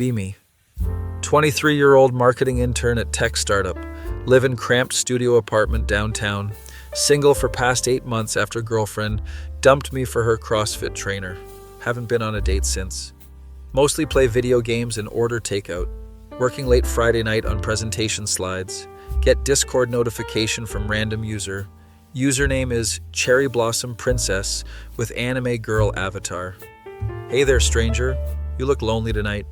Be me. 23-year-old marketing intern at tech startup. Live in cramped studio apartment downtown. Single for past 8 months after girlfriend dumped me for her CrossFit trainer. Haven't been on a date since. Mostly play video games and order takeout. Working late Friday night on presentation slides. Get Discord notification from random user. Username is Cherry Blossom Princess with anime girl avatar. Hey there, stranger. You look lonely tonight.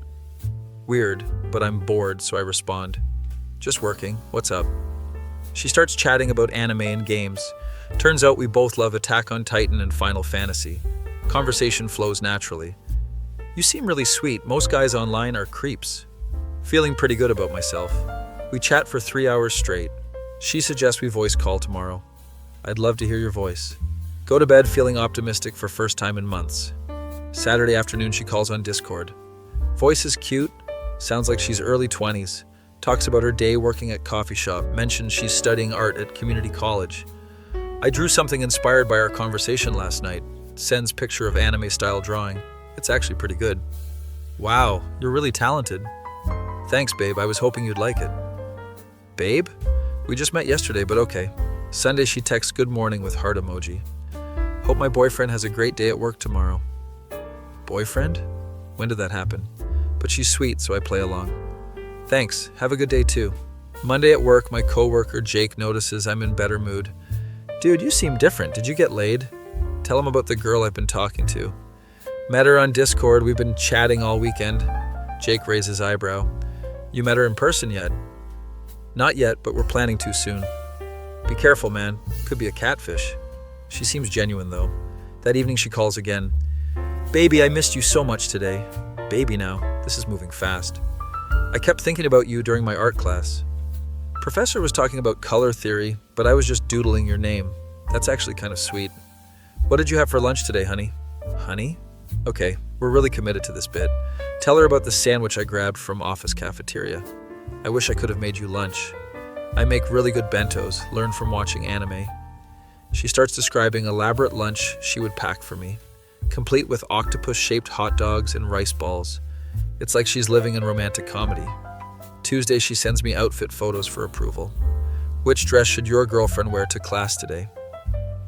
Weird, but I'm bored, so I respond. Just working. What's up? She starts chatting about anime and games. Turns out we both love Attack on Titan and Final Fantasy. Conversation flows naturally. You seem really sweet. Most guys online are creeps. Feeling pretty good about myself. We chat for 3 hours straight. She suggests we voice call tomorrow. I'd love to hear your voice. Go to bed feeling optimistic for first time in months. Saturday afternoon she calls on Discord. Voice is cute. Sounds like she's early 20s. Talks about her day working at coffee shop. Mentions she's studying art at community college. I drew something inspired by our conversation last night. Sends picture of anime-style drawing. It's actually pretty good. Wow, you're really talented. Thanks, babe. I was hoping you'd like it. Babe? We just met yesterday, but okay. Sunday she texts good morning with heart emoji. Hope my boyfriend has a great day at work tomorrow. Boyfriend? When did that happen? But she's sweet, so I play along. Thanks. Have a good day too. Monday at work, my coworker Jake notices I'm in better mood. Dude, you seem different. Did you get laid? Tell him about the girl I've been talking to. Met her on Discord. We've been chatting all weekend. Jake raises eyebrow. You met her in person yet? Not yet, but we're planning to soon. Be careful, man. Could be a catfish. She seems genuine, though. That evening she calls again. Baby, I missed you so much today. Baby now. This is moving fast. I kept thinking about you during my art class. Professor was talking about color theory, but I was just doodling your name. That's actually kind of sweet. What did you have for lunch today, honey? Honey? Okay, we're really committed to this bit. Tell her about the sandwich I grabbed from office cafeteria. I wish I could have made you lunch. I make really good bentos, learned from watching anime. She starts describing elaborate lunch she would pack for me, complete with octopus-shaped hot dogs and rice balls. It's like she's living in romantic comedy. Tuesday, she sends me outfit photos for approval. Which dress should your girlfriend wear to class today?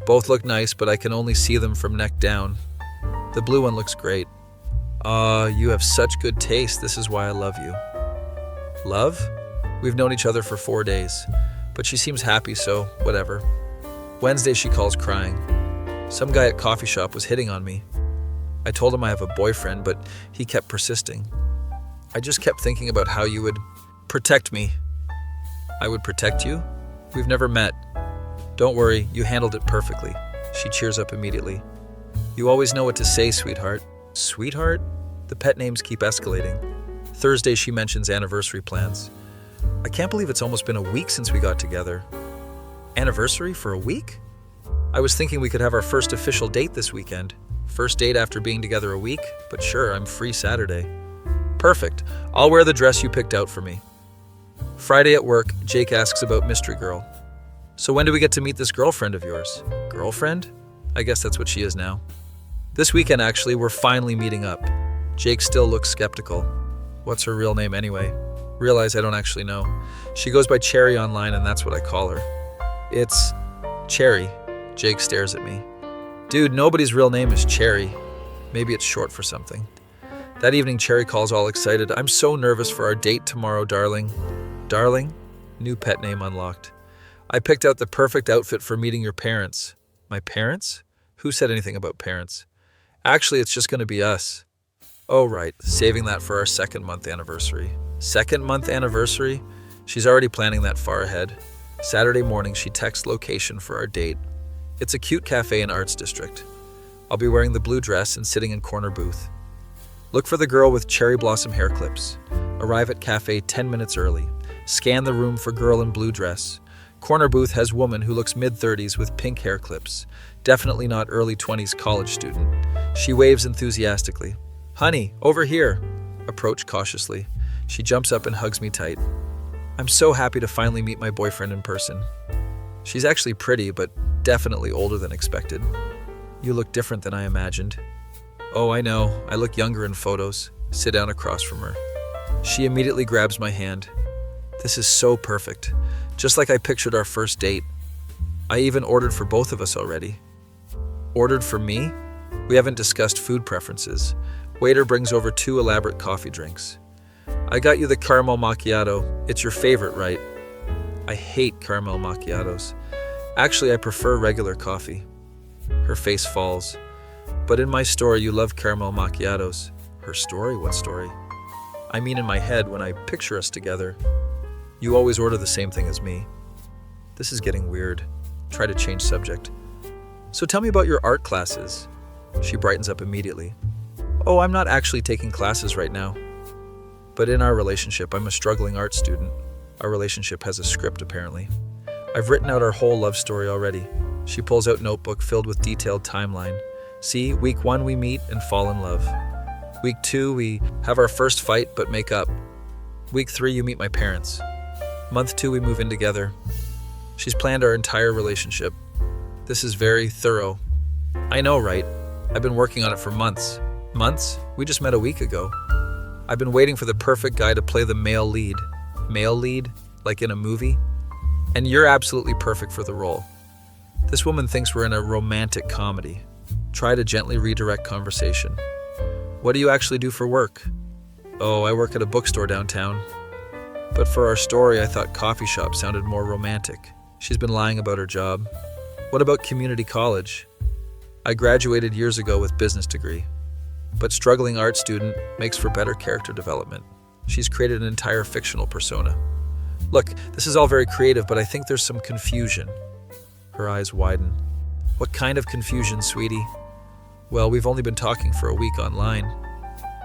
Both look nice, but I can only see them from neck down. The blue one looks great. You have such good taste. This is why I love you. Love? We've known each other for 4 days, but she seems happy, so whatever. Wednesday, she calls crying. Some guy at coffee shop was hitting on me. I told him I have a boyfriend, but he kept persisting. I just kept thinking about how you would protect me. I would protect you? We've never met. Don't worry, you handled it perfectly. She cheers up immediately. You always know what to say, sweetheart. Sweetheart? The pet names keep escalating. Thursday, she mentions anniversary plans. I can't believe it's almost been a week since we got together. Anniversary for a week? I was thinking we could have our first official date this weekend. First date after being together a week, but sure, I'm free Saturday. Perfect. I'll wear the dress you picked out for me. Friday at work, Jake asks about Mystery Girl. So when do we get to meet this girlfriend of yours? Girlfriend? I guess that's what she is now. This weekend, actually, we're finally meeting up. Jake still looks skeptical. What's her real name anyway? Realize I don't actually know. She goes by Cherry online, and that's what I call her. It's Cherry. Jake stares at me. Dude, nobody's real name is Cherry. Maybe it's short for something. That evening, Cherry calls all excited. I'm so nervous for our date tomorrow, darling. Darling? New pet name unlocked. I picked out the perfect outfit for meeting your parents. My parents? Who said anything about parents? Actually, it's just going to be us. Oh, right. Saving that for our 2nd-month anniversary. 2nd-month anniversary? She's already planning that far ahead. Saturday morning, she texts location for our date. It's a cute cafe in Arts District. I'll be wearing the blue dress and sitting in corner booth. Look for the girl with cherry blossom hair clips. Arrive at cafe 10 minutes early. Scan the room for girl in blue dress. Corner booth has woman who looks mid-30s with pink hair clips. Definitely not early 20s college student. She waves enthusiastically. Honey, over here. Approach cautiously. She jumps up and hugs me tight. I'm so happy to finally meet my boyfriend in person. She's actually pretty, but definitely older than expected. You look different than I imagined. Oh, I know. I look younger in photos. Sit down across from her. She immediately grabs my hand. This is so perfect, just like I pictured our first date. I even ordered for both of us already. Ordered for me? We haven't discussed food preferences. Waiter brings over 2 elaborate coffee drinks. I got you the caramel macchiato. It's your favorite, right? I hate caramel macchiatos. Actually, I prefer regular coffee. Her face falls. But in my story, you love caramel macchiatos. Her story? What story? I mean in my head when I picture us together. You always order the same thing as me. This is getting weird. Try to change subject. So tell me about your art classes. She brightens up immediately. Oh, I'm not actually taking classes right now. But in our relationship, I'm a struggling art student. Our relationship has a script, apparently. I've written out our whole love story already. She pulls out notebook filled with detailed timeline. See, week 1 we meet and fall in love. Week 2 we have our first fight but make up. Week 3 you meet my parents. Month 2 we move in together. She's planned our entire relationship. This is very thorough. I know, right? I've been working on it for months. Months? We just met a week ago. I've been waiting for the perfect guy to play the male lead. Male lead? Like in a movie? And you're absolutely perfect for the role. This woman thinks we're in a romantic comedy. Try to gently redirect conversation. What do you actually do for work? Oh, I work at a bookstore downtown. But for our story, I thought coffee shop sounded more romantic. She's been lying about her job. What about community college? I graduated years ago with business degree. But struggling art student makes for better character development. She's created an entire fictional persona. Look, this is all very creative, but I think there's some confusion. Her eyes widen. What kind of confusion, sweetie? Well, we've only been talking for a week online,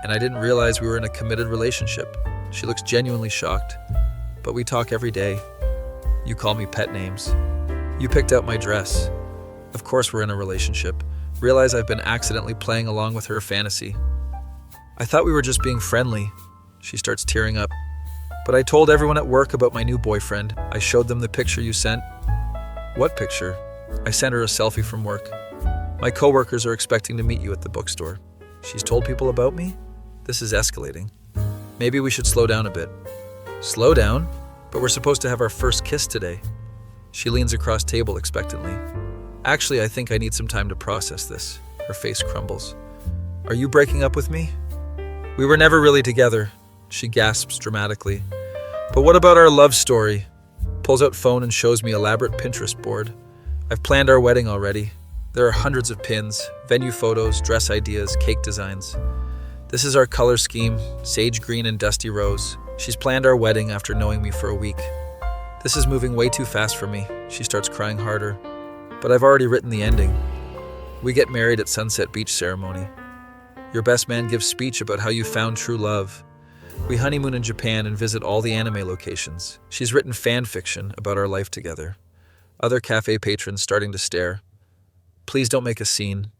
and I didn't realize we were in a committed relationship. She looks genuinely shocked, but we talk every day. You call me pet names. You picked out my dress. Of course we're in a relationship. Realize I've been accidentally playing along with her fantasy. I thought we were just being friendly. She starts tearing up. But I told everyone at work about my new boyfriend. I showed them the picture you sent. What picture? I sent her a selfie from work. My coworkers are expecting to meet you at the bookstore. She's told people about me? This is escalating. Maybe we should slow down a bit. Slow down? But we're supposed to have our first kiss today. She leans across table expectantly. Actually, I think I need some time to process this. Her face crumbles. Are you breaking up with me? We were never really together. She gasps dramatically. But what about our love story? Pulls out phone and shows me elaborate Pinterest board. I've planned our wedding already. There are hundreds of pins, venue photos, dress ideas, cake designs. This is our color scheme, sage green and dusty rose. She's planned our wedding after knowing me for a week. This is moving way too fast for me. She starts crying harder. But I've already written the ending. We get married at Sunset Beach ceremony. Your best man gives speech about how you found true love. We honeymoon in Japan and visit all the anime locations. She's written fan fiction about our life together. Other cafe patrons starting to stare. Please don't make a scene.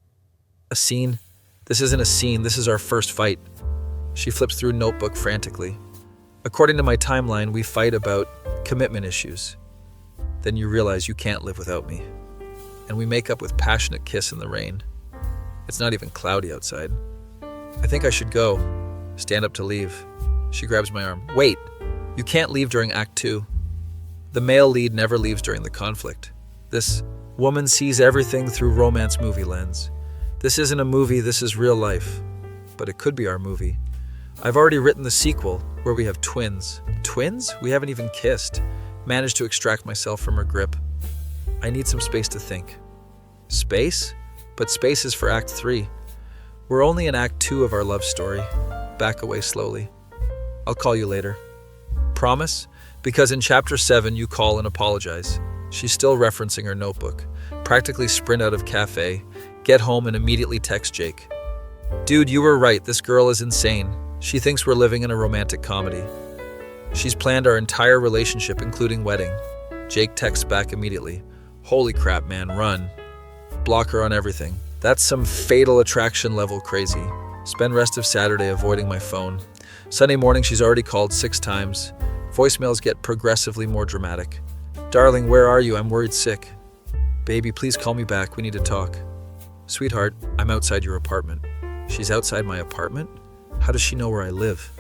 A scene? This isn't a scene, this is our first fight. She flips through notebook frantically. According to my timeline, we fight about commitment issues. Then you realize you can't live without me. And we make up with passionate kiss in the rain. It's not even cloudy outside. I think I should go. Stand up to leave. She grabs my arm. Wait! You can't leave during Act 2. The male lead never leaves during the conflict. This woman sees everything through romance movie lens. This isn't a movie, this is real life. But it could be our movie. I've already written the sequel, where we have twins. Twins? We haven't even kissed. Managed to extract myself from her grip. I need some space to think. Space? But space is for Act 3. We're only in Act 2 of our love story. Back away slowly. I'll call you later. Promise? Because in Chapter 7 you call and apologize. She's still referencing her notebook. Practically sprint out of cafe, get home and immediately text Jake. Dude, you were right, this girl is insane. She thinks we're living in a romantic comedy. She's planned our entire relationship, including wedding. Jake texts back immediately. Holy crap, man, run. Block her on everything. That's some fatal attraction level crazy. Spend rest of Saturday avoiding my phone. Sunday morning, she's already called 6 times. Voicemails get progressively more dramatic. Darling, where are you? I'm worried sick. Baby, please call me back. We need to talk. Sweetheart, I'm outside your apartment. She's outside my apartment? How does she know where I live?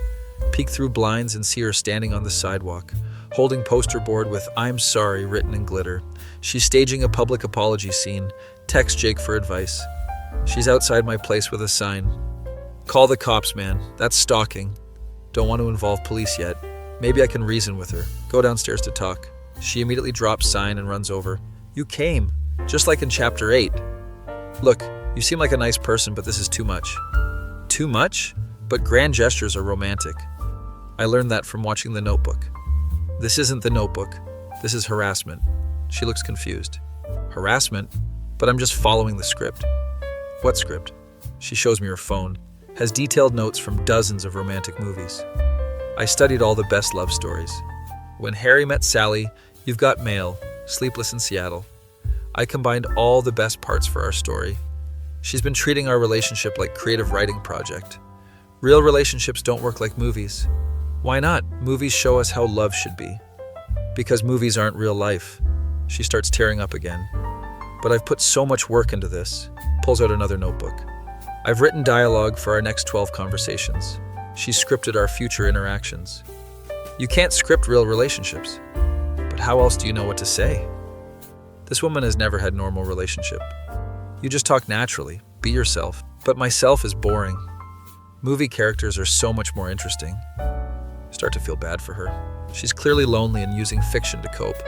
Peek through blinds and see her standing on the sidewalk, holding poster board with "I'm sorry" written in glitter. She's staging a public apology scene. Text Jake for advice. She's outside my place with a sign. "Call the cops, man. That's stalking. Don't want to involve police yet. Maybe I can reason with her. Go downstairs to talk." She immediately drops sign and runs over. "You came, just like in chapter 8. Look, you seem like a nice person, but this is too much." Too much? But grand gestures are romantic. I learned that from watching The Notebook. This isn't The Notebook. This is harassment. She looks confused. Harassment? But I'm just following the script. What script? She shows me her phone. Has detailed notes from dozens of romantic movies. I studied all the best love stories. When Harry Met Sally, You've Got Mail, Sleepless in Seattle. I combined all the best parts for our story. She's been treating our relationship like creative writing project. Real relationships don't work like movies. Why not? Movies show us how love should be. Because movies aren't real life. She starts tearing up again. But I've put so much work into this. Pulls out another notebook. I've written dialogue for our next 12 conversations. She's scripted our future interactions. You can't script real relationships. But how else do you know what to say? This woman has never had normal relationship. You just talk naturally, be yourself. But myself is boring. Movie characters are so much more interesting. Start to feel bad for her. She's clearly lonely and using fiction to cope.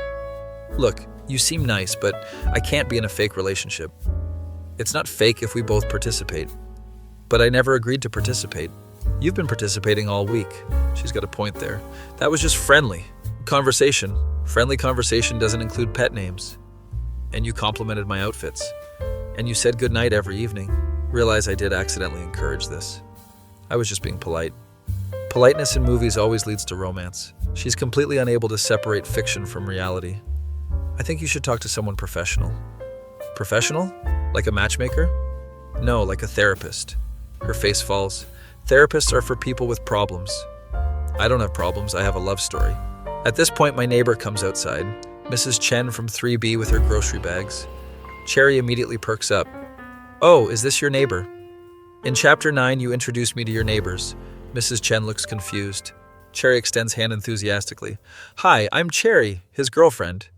Look, you seem nice, but I can't be in a fake relationship. It's not fake if we both participate. But I never agreed to participate. You've been participating all week. She's got a point there. That was just friendly. Conversation. Friendly conversation doesn't include pet names. And you complimented my outfits. And you said goodnight every evening. Realize I did accidentally encourage this. I was just being polite. Politeness in movies always leads to romance. She's completely unable to separate fiction from reality. I think you should talk to someone professional. Professional? Like a matchmaker? No, like a therapist. Her face falls. Therapists are for people with problems. I don't have problems, I have a love story. At this point, my neighbor comes outside, Mrs. Chen from 3B with her grocery bags. Cherry immediately perks up. "Oh, is this your neighbor? In chapter 9, you introduced me to your neighbors." Mrs. Chen looks confused. Cherry extends hand enthusiastically. "Hi, I'm Cherry, his girlfriend.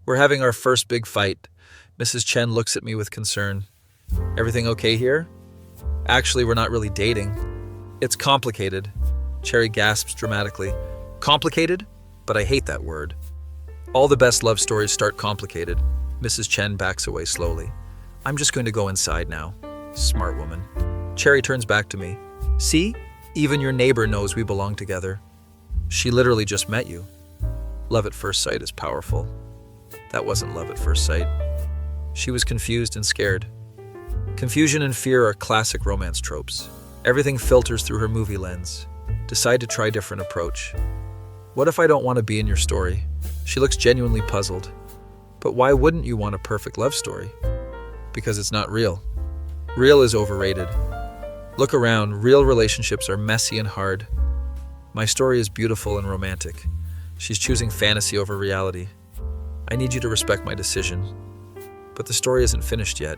We're having our first big fight." Mrs. Chen looks at me with concern. "Everything okay here?" "Actually, we're not really dating. It's complicated." Cherry gasps dramatically. "Complicated? But I hate that word." All the best love stories start complicated. Mrs. Chen backs away slowly. "I'm just going to go inside now." Smart woman. Cherry turns back to me. "See? Even your neighbor knows we belong together. She literally just met you." Love at first sight is powerful. That wasn't love at first sight. She was confused and scared. Confusion and fear are classic romance tropes. Everything filters through her movie lens. Decide to try a different approach. What if I don't want to be in your story? She looks genuinely puzzled. But why wouldn't you want a perfect love story? Because it's not real. Real is overrated. Look around, real relationships are messy and hard. My story is beautiful and romantic. She's choosing fantasy over reality. I need you to respect my decision. But the story isn't finished yet.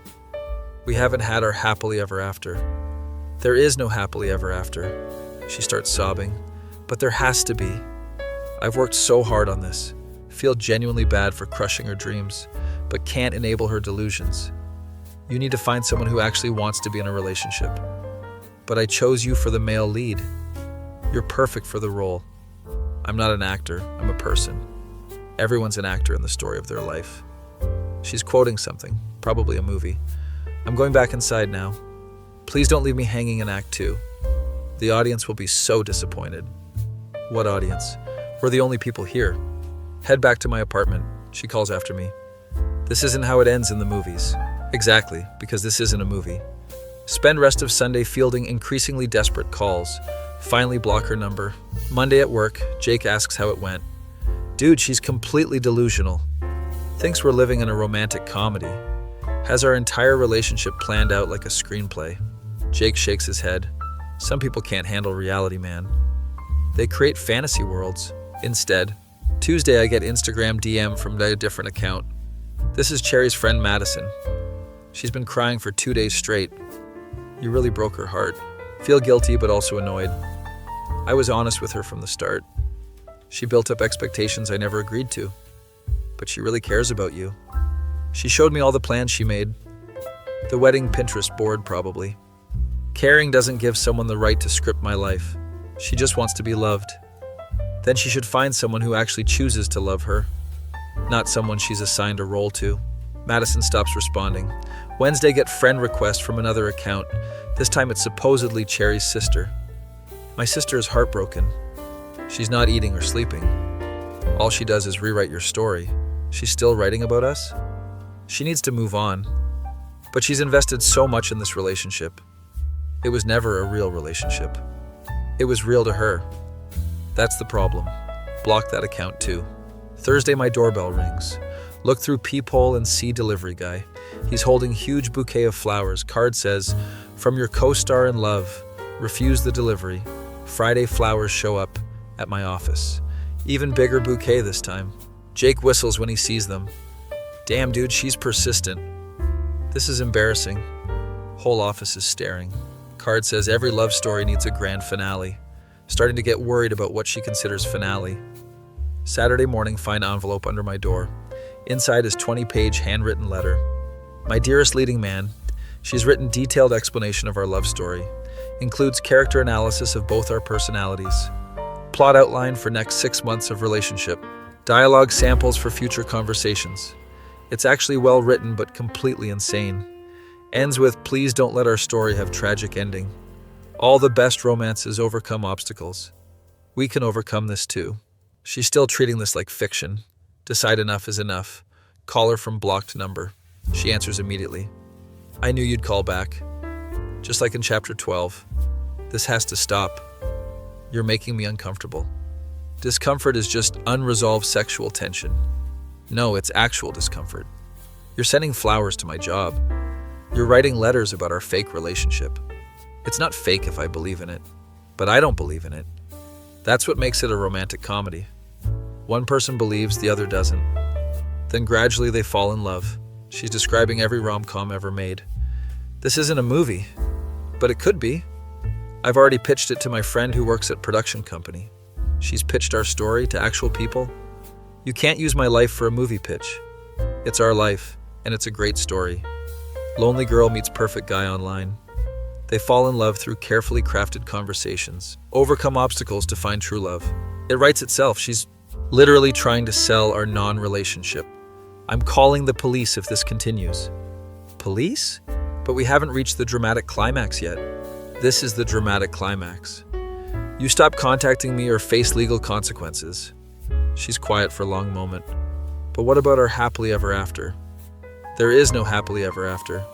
We haven't had our happily ever after. There is no happily ever after. She starts sobbing. But there has to be. I've worked so hard on this. Feel genuinely bad for crushing her dreams, but can't enable her delusions. You need to find someone who actually wants to be in a relationship. But I chose you for the male lead. You're perfect for the role. I'm not an actor, I'm a person. Everyone's an actor in the story of their life. She's quoting something, probably a movie. I'm going back inside now. Please don't leave me hanging in Act 2. The audience will be so disappointed. What audience? We're the only people here. Head back to my apartment, she calls after me. This isn't how it ends in the movies. Exactly, because this isn't a movie. Spend rest of Sunday fielding increasingly desperate calls. Finally block her number. Monday at work, Jake asks how it went. Dude, she's completely delusional. Thinks we're living in a romantic comedy. Has our entire relationship planned out like a screenplay. Jake shakes his head. Some people can't handle reality, man. They create fantasy worlds. Instead, Tuesday I get Instagram DM from a different account. This is Cherry's friend Madison. She's been crying for 2 days straight. You really broke her heart. Feel guilty but also annoyed. I was honest with her from the start. She built up expectations I never agreed to. But she really cares about you. She showed me all the plans she made. The wedding Pinterest board, probably. Caring doesn't give someone the right to script my life. She just wants to be loved. Then she should find someone who actually chooses to love her, not someone she's assigned a role to. Madison stops responding. Wednesday, get friend request from another account. This time it's supposedly Cherry's sister. My sister is heartbroken. She's not eating or sleeping. All she does is rewrite your story. She's still writing about us? She needs to move on. But she's invested so much in this relationship. It was never a real relationship. It was real to her. That's the problem. Block that account too. Thursday, my doorbell rings. Look through peephole and see delivery guy. He's holding huge bouquet of flowers. Card says, from your co-star in love, refuse the delivery. Friday flowers show up at my office. Even bigger bouquet this time. Jake whistles when he sees them. Damn, dude, she's persistent. This is embarrassing. Whole office is staring. Card says every love story needs a grand finale. Starting to get worried about what she considers finale. Saturday morning, find envelope under my door. Inside is 20-page handwritten letter. My dearest leading man, she's written detailed explanation of our love story. Includes character analysis of both our personalities. Plot outline for next 6 months of relationship. Dialogue samples for future conversations. It's actually well written but completely insane. Ends with, please don't let our story have tragic ending. All the best romances overcome obstacles. We can overcome this too. She's still treating this like fiction. Decide enough is enough. Call her from blocked number. She answers immediately. I knew you'd call back. Just like in chapter 12. This has to stop. You're making me uncomfortable. Discomfort is just unresolved sexual tension. No, it's actual discomfort. You're sending flowers to my job. You're writing letters about our fake relationship. It's not fake if I believe in it, but I don't believe in it. That's what makes it a romantic comedy. One person believes, the other doesn't. Then gradually they fall in love. She's describing every rom-com ever made. This isn't a movie, but it could be. I've already pitched it to my friend who works at production company. She's pitched our story to actual people. You can't use my life for a movie pitch. It's our life, and it's a great story. Lonely girl meets perfect guy online. They fall in love through carefully crafted conversations, overcome obstacles to find true love. It writes itself. She's literally trying to sell our non-relationship. I'm calling the police if this continues. Police? But we haven't reached the dramatic climax yet. This is the dramatic climax. You stop contacting me or face legal consequences. She's quiet for a long moment. But what about our happily ever after? There is no happily ever after.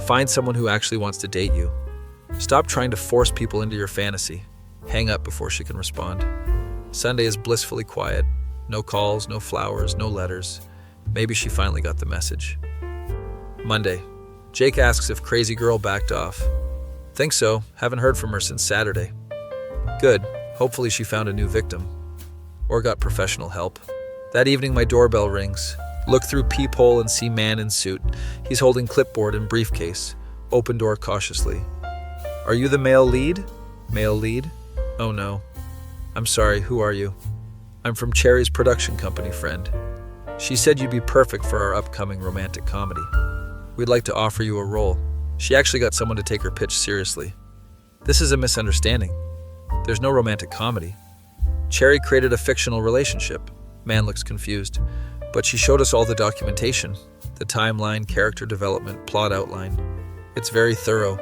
Find someone who actually wants to date you. Stop trying to force people into your fantasy. Hang up before she can respond. Sunday is blissfully quiet. No calls, no flowers, no letters. Maybe she finally got the message. Monday. Jake asks if crazy girl backed off. Think so. Haven't heard from her since Saturday. Good. Hopefully she found a new victim. Or got professional help. That evening my doorbell rings. Look through peephole and see man in suit. He's holding clipboard and briefcase. Open door cautiously. Are you the male lead? Male lead? Oh no. I'm sorry, who are you? I'm from Cherry's production company, friend. She said you'd be perfect for our upcoming romantic comedy. We'd like to offer you a role. She actually got someone to take her pitch seriously. This is a misunderstanding. There's no romantic comedy. Cherry created a fictional relationship. Man looks confused. But she showed us all the documentation. The timeline, character development, plot outline. It's very thorough.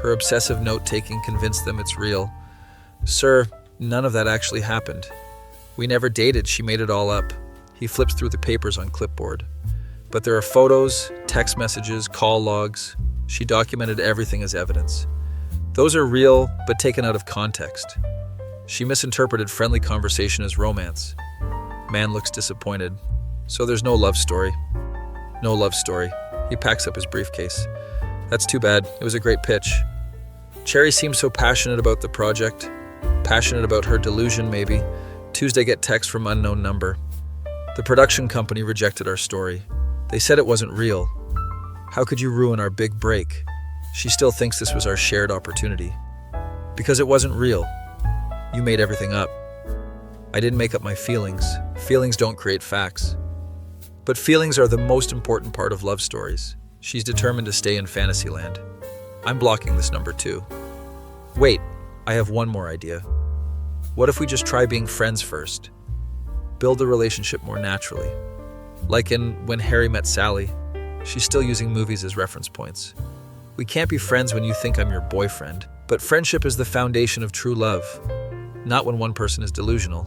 Her obsessive note-taking convinced them it's real. Sir, none of that actually happened. We never dated, she made it all up. He flips through the papers on clipboard. But there are photos, text messages, call logs. She documented everything as evidence. Those are real, but taken out of context. She misinterpreted friendly conversation as romance. Man looks disappointed. So there's no love story. No love story. He packs up his briefcase. That's too bad. It was a great pitch. Cherry seems so passionate about the project. Passionate about her delusion, maybe. Tuesday, get text from unknown number. The production company rejected our story. They said it wasn't real. How could you ruin our big break? She still thinks this was our shared opportunity. Because it wasn't real. You made everything up. I didn't make up my feelings. Feelings don't create facts. But feelings are the most important part of love stories. She's determined to stay in Fantasyland. I'm blocking this number too. Wait, I have one more idea. What if we just try being friends first? Build the relationship more naturally. Like in When Harry Met Sally, she's still using movies as reference points. We can't be friends when you think I'm your boyfriend, but friendship is the foundation of true love, not when one person is delusional.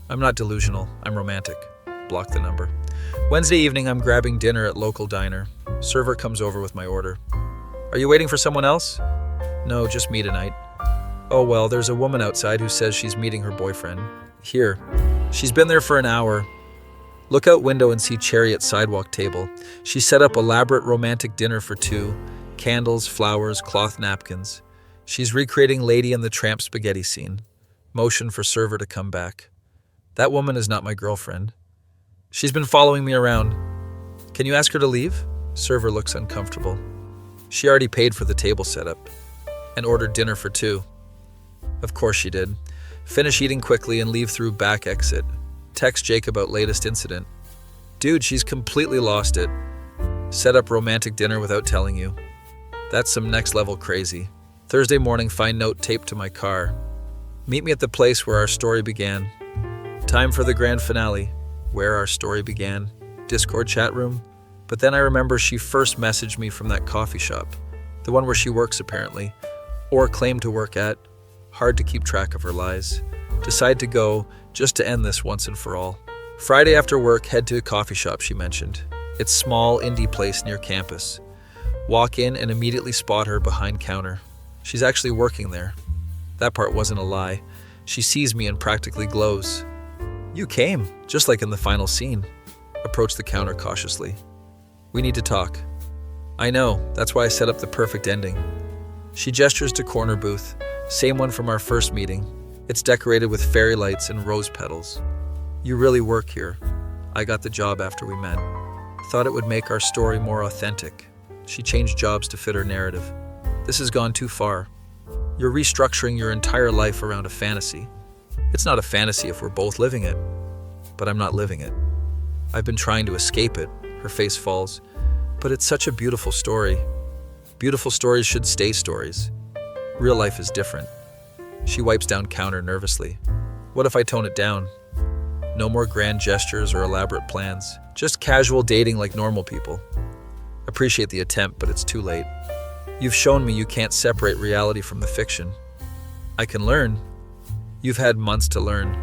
I'm not delusional, I'm romantic. Block the number. Wednesday evening, I'm grabbing dinner at local diner. Server comes over with my order. Are you waiting for someone else? No, just me tonight. Oh well, there's a woman outside who says she's meeting her boyfriend. Here. She's been there for an hour. Look out window and see Cherry at sidewalk table. She set up elaborate romantic dinner for two. Candles, flowers, cloth napkins. She's recreating Lady and the Tramp spaghetti scene. Motion for server to come back. That woman is not my girlfriend. She's been following me around. Can you ask her to leave? Server looks uncomfortable. She already paid for the table setup and ordered dinner for two. Of course she did. Finish eating quickly and leave through back exit. Text Jake about latest incident. Dude, she's completely lost it. Set up romantic dinner without telling you. That's some next level crazy. Thursday morning, find note taped to my car. Meet me at the place where our story began. Time for the grand finale. Where our story began. Discord chat room. But then I remember she first messaged me from that coffee shop. The one where she works apparently. Or claimed to work at. Hard to keep track of her lies. Decide to go, just to end this once and for all. Friday after work, head to a coffee shop she mentioned. It's small, indie place near campus. Walk in and immediately spot her behind counter. She's actually working there. That part wasn't a lie. She sees me and practically glows. You came, just like in the final scene. Approach the counter cautiously. We need to talk. I know, that's why I set up the perfect ending. She gestures to corner booth, same one from our first meeting. It's decorated with fairy lights and rose petals. You really work here. I got the job after we met. Thought it would make our story more authentic. She changed jobs to fit her narrative. This has gone too far. You're restructuring your entire life around a fantasy. It's not a fantasy if we're both living it. But I'm not living it. I've been trying to escape it. Her face falls. But it's such a beautiful story. Beautiful stories should stay stories. Real life is different. She wipes down counter nervously. What if I tone it down? No more grand gestures or elaborate plans. Just casual dating like normal people. Appreciate the attempt, but it's too late. You've shown me you can't separate reality from the fiction. I can learn. You've had months to learn.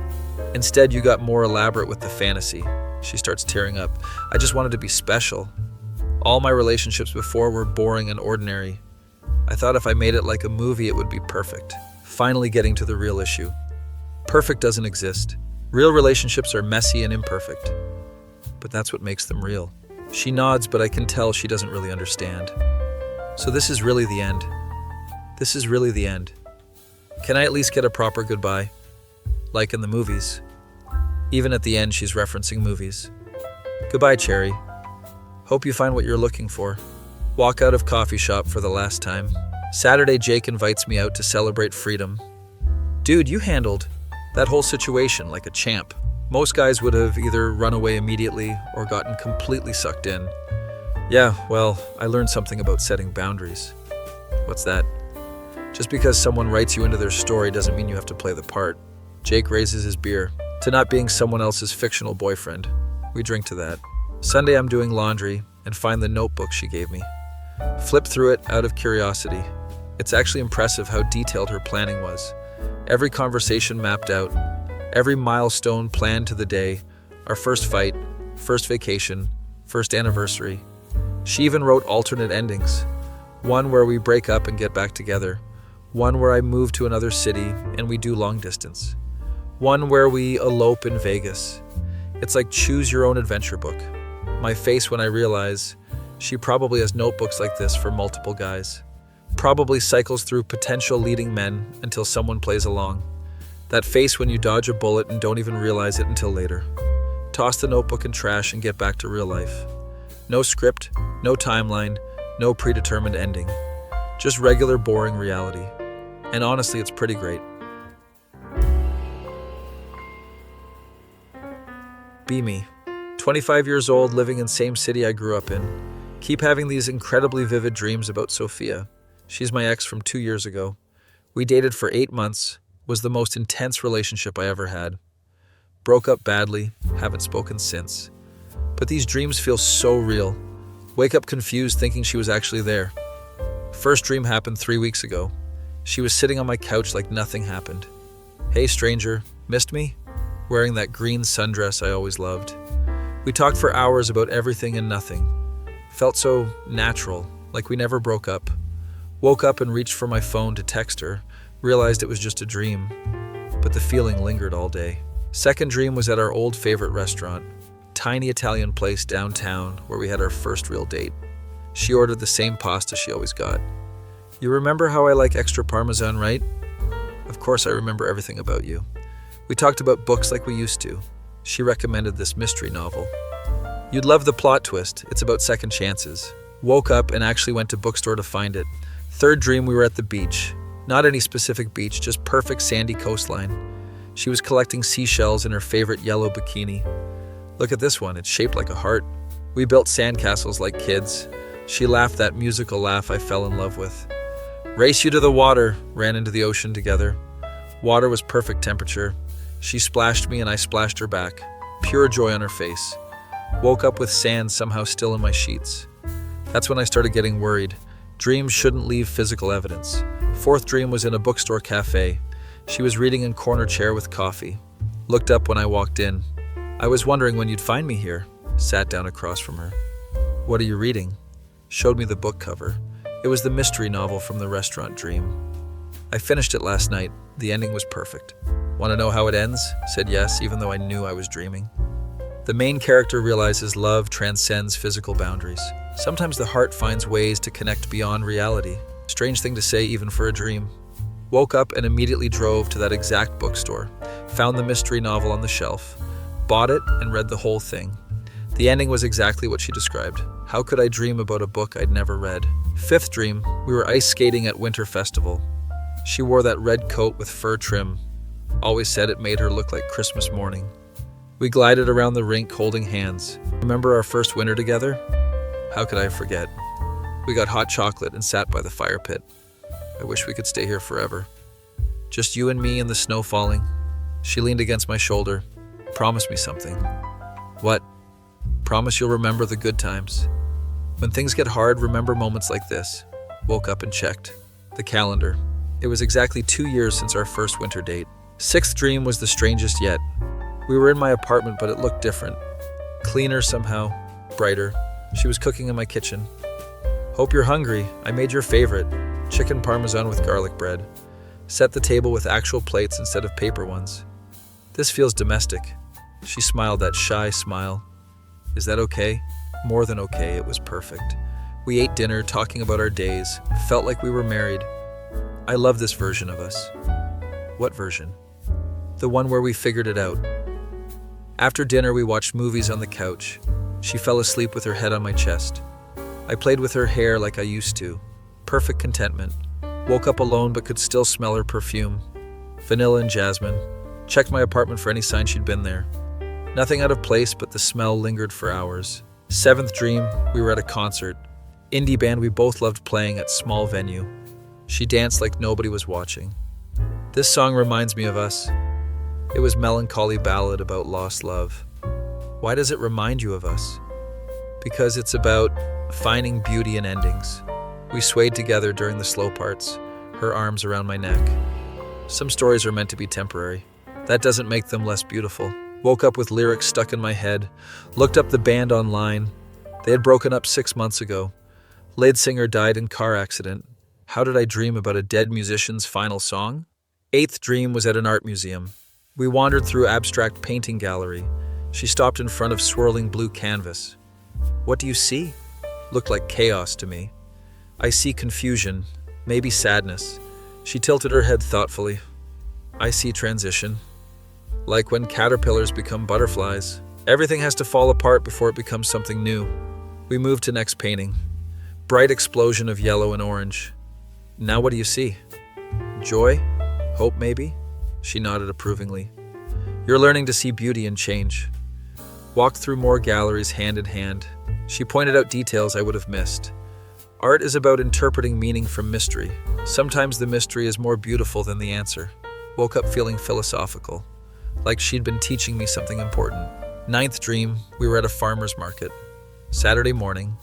Instead, you got more elaborate with the fantasy. She starts tearing up. I just wanted to be special. All my relationships before were boring and ordinary. I thought if I made it like a movie, it would be perfect. Finally getting to the real issue. Perfect doesn't exist. Real relationships are messy and imperfect. But that's what makes them real. She nods, but I can tell she doesn't really understand. So this is really the end. This is really the end. Can I at least get a proper goodbye? Like in the movies. Even at the end, she's referencing movies. Goodbye, Cherry. Hope you find what you're looking for. Walk out of coffee shop for the last time. Saturday, Jake invites me out to celebrate freedom. Dude, you handled that whole situation like a champ. Most guys would have either run away immediately or gotten completely sucked in. Yeah, well, I learned something about setting boundaries. What's that? Just because someone writes you into their story doesn't mean you have to play the part. Jake raises his beer to not being someone else's fictional boyfriend. We drink to that. Sunday, I'm doing laundry and find the notebook she gave me. Flip through it out of curiosity. It's actually impressive how detailed her planning was. Every conversation mapped out. Every milestone planned to the day. Our first fight, first vacation, first anniversary. She even wrote alternate endings. One where we break up and get back together. One where I move to another city and we do long distance. One where we elope in Vegas. It's like choose your own adventure book. My face when I realize she probably has notebooks like this for multiple guys. Probably cycles through potential leading men until someone plays along. That face when you dodge a bullet and don't even realize it until later. Toss the notebook in trash and get back to real life. No script, no timeline, no predetermined ending. Just regular boring reality. And honestly, it's pretty great. Be me. 25 years old, living in same city I grew up in. Keep having these incredibly vivid dreams about Sophia. She's my ex from 2 years ago. We dated for 8 months, was the most intense relationship I ever had. Broke up badly, haven't spoken since. But these dreams feel so real. Wake up confused thinking she was actually there. First dream happened 3 weeks ago. She was sitting on my couch like nothing happened. Hey stranger, missed me? Wearing that green sundress I always loved. We talked for hours about everything and nothing. Felt so natural, like we never broke up. Woke up and reached for my phone to text her, realized it was just a dream, but the feeling lingered all day. Second dream was at our old favorite restaurant, tiny Italian place downtown where we had our first real date. She ordered the same pasta she always got. You remember how I like extra Parmesan, right? Of course I remember everything about you. We talked about books like we used to. She recommended this mystery novel. You'd love the plot twist. It's about second chances. Woke up and actually went to bookstore to find it. Third dream, we were at the beach. Not any specific beach, just perfect sandy coastline. She was collecting seashells in her favorite yellow bikini. Look at this one, it's shaped like a heart. We built sandcastles like kids. She laughed that musical laugh I fell in love with. Race you to the water, ran into the ocean together. Water was perfect temperature. She splashed me and I splashed her back. Pure joy on her face. Woke up with sand somehow still in my sheets. That's when I started getting worried. Dreams shouldn't leave physical evidence. Fourth dream was in a bookstore cafe. She was reading in corner chair with coffee. Looked up when I walked in. I was wondering when you'd find me here. Sat down across from her. What are you reading? Showed me the book cover. It was the mystery novel from the restaurant dream. I finished it last night. The ending was perfect. Want to know how it ends? Said yes, even though I knew I was dreaming. The main character realizes love transcends physical boundaries. Sometimes the heart finds ways to connect beyond reality. Strange thing to say even for a dream. Woke up and immediately drove to that exact bookstore. Found the mystery novel on the shelf. Bought it and read the whole thing. The ending was exactly what she described. How could I dream about a book I'd never read? Fifth dream, we were ice skating at Winter Festival. She wore that red coat with fur trim. Always said it made her look like Christmas morning. We glided around the rink holding hands. Remember our first winter together? How could I forget? We got hot chocolate and sat by the fire pit. I wish we could stay here forever. Just you and me and the snow falling. She leaned against my shoulder. Promise me something. What? Promise you'll remember the good times. When things get hard, remember moments like this. Woke up and checked. The calendar. It was exactly 2 years since our first winter date. Sixth dream was the strangest yet. We were in my apartment, but it looked different. Cleaner somehow, brighter. She was cooking in my kitchen. Hope you're hungry. I made your favorite, chicken parmesan with garlic bread. Set the table with actual plates instead of paper ones. This feels domestic. She smiled that shy smile. Is that okay? More than okay, it was perfect. We ate dinner, talking about our days. Felt like we were married. I love this version of us. What version? The one where we figured it out. After dinner, we watched movies on the couch. She fell asleep with her head on my chest. I played with her hair like I used to. Perfect contentment. Woke up alone but could still smell her perfume. Vanilla and jasmine. Checked my apartment for any sign she'd been there. Nothing out of place, but the smell lingered for hours. Seventh dream, we were at a concert. Indie band we both loved playing at small venue. She danced like nobody was watching. This song reminds me of us. It was melancholy ballad about lost love. Why does it remind you of us? Because it's about finding beauty in endings. We swayed together during the slow parts, her arms around my neck. Some stories are meant to be temporary. That doesn't make them less beautiful. Woke up with lyrics stuck in my head. Looked up the band online. They had broken up 6 months ago. Lead singer died in car accident. How did I dream about a dead musician's final song? Eighth dream was at an art museum. We wandered through abstract painting gallery. She stopped in front of swirling blue canvas. What do you see? Looked like chaos to me. I see confusion, maybe sadness. She tilted her head thoughtfully. I see transition. Like when caterpillars become butterflies. Everything has to fall apart before it becomes something new. We moved to next painting. Bright explosion of yellow and orange. Now what do you see? Joy? Hope maybe? She nodded approvingly. You're learning to see beauty in change. Walked through more galleries hand in hand. She pointed out details I would have missed. Art is about interpreting meaning from mystery. Sometimes the mystery is more beautiful than the answer. Woke up feeling philosophical, like she'd been teaching me something important. Ninth dream, we were at a farmer's market. Saturday morning,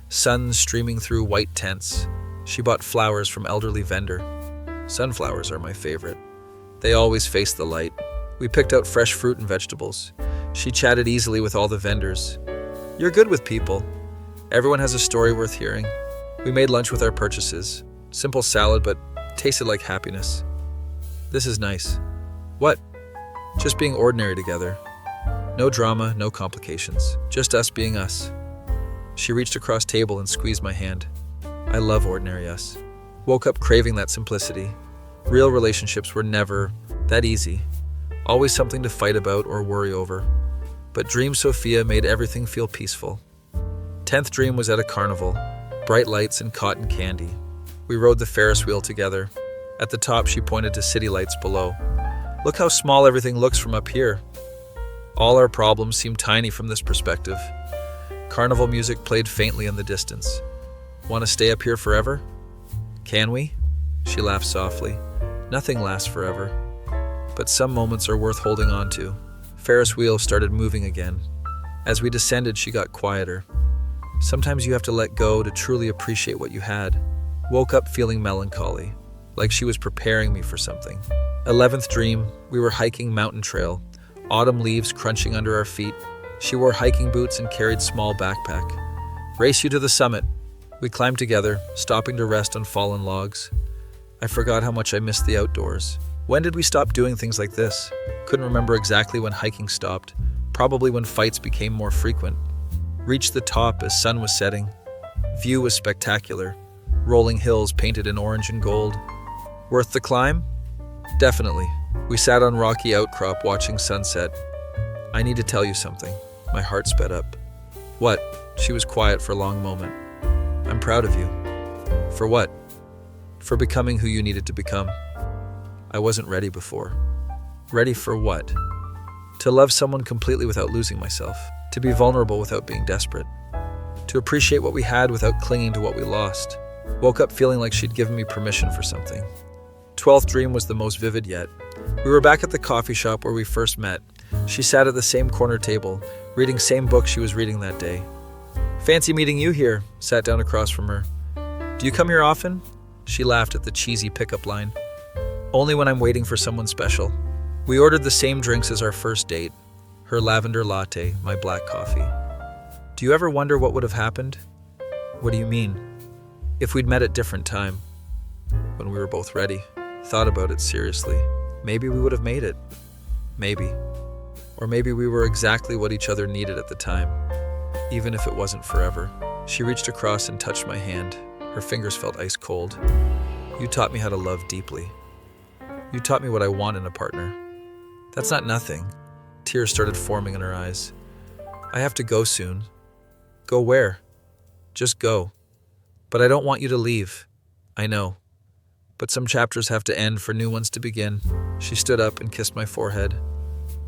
sun streaming through white tents. She bought flowers from elderly vendor. Sunflowers are my favorite. They always face the light. We picked out fresh fruit and vegetables. She chatted easily with all the vendors. You're good with people. Everyone has a story worth hearing. We made lunch with our purchases. Simple salad, but tasted like happiness. This is nice. What? Just being ordinary together. No drama, no complications. Just us being us. She reached across table and squeezed my hand. I love ordinary us. Woke up craving that simplicity. Real relationships were never that easy. Always something to fight about or worry over. But Dream Sophia made everything feel peaceful. 10th dream was at a carnival. Bright lights and cotton candy. We rode the Ferris wheel together. At the top, she pointed to city lights below. Look how small everything looks from up here. All our problems seem tiny from this perspective. Carnival music played faintly in the distance. Want to stay up here forever? Can we? She laughed softly. Nothing lasts forever. But some moments are worth holding on to. Ferris wheel started moving again. As we descended, she got quieter. Sometimes you have to let go to truly appreciate what you had. Woke up feeling melancholy, like she was preparing me for something. 11th dream, we were hiking mountain trail. Autumn leaves crunching under our feet. She wore hiking boots and carried small backpack. Race you to the summit. We climbed together, stopping to rest on fallen logs. I forgot how much I missed the outdoors. When did we stop doing things like this? Couldn't remember exactly when hiking stopped. Probably when fights became more frequent. Reached the top as sun was setting. View was spectacular. Rolling hills painted in orange and gold. Worth the climb? Definitely. We sat on rocky outcrop watching sunset. I need to tell you something. My heart sped up. What? She was quiet for a long moment. I'm proud of you. For what? For becoming who you needed to become. I wasn't ready before. Ready for what? To love someone completely without losing myself. To be vulnerable without being desperate. To appreciate what we had without clinging to what we lost. Woke up feeling like she'd given me permission for something. 12th dream was the most vivid yet. We were back at the coffee shop where we first met. She sat at the same corner table, reading same book she was reading that day. Fancy meeting you here, sat down across from her. Do you come here often? She laughed at the cheesy pickup line. Only when I'm waiting for someone special. We ordered the same drinks as our first date. Her lavender latte, my black coffee. Do you ever wonder what would have happened? What do you mean? If we'd met at different time. When we were both ready. Thought about it seriously. Maybe we would have made it. Maybe. Or maybe we were exactly what each other needed at the time. Even if it wasn't forever. She reached across and touched my hand. Her fingers felt ice cold. You taught me how to love deeply. You taught me what I want in a partner. That's not nothing. Tears started forming in her eyes. I have to go soon. Go where? Just go. But I don't want you to leave. I know. But some chapters have to end for new ones to begin. She stood up and kissed my forehead.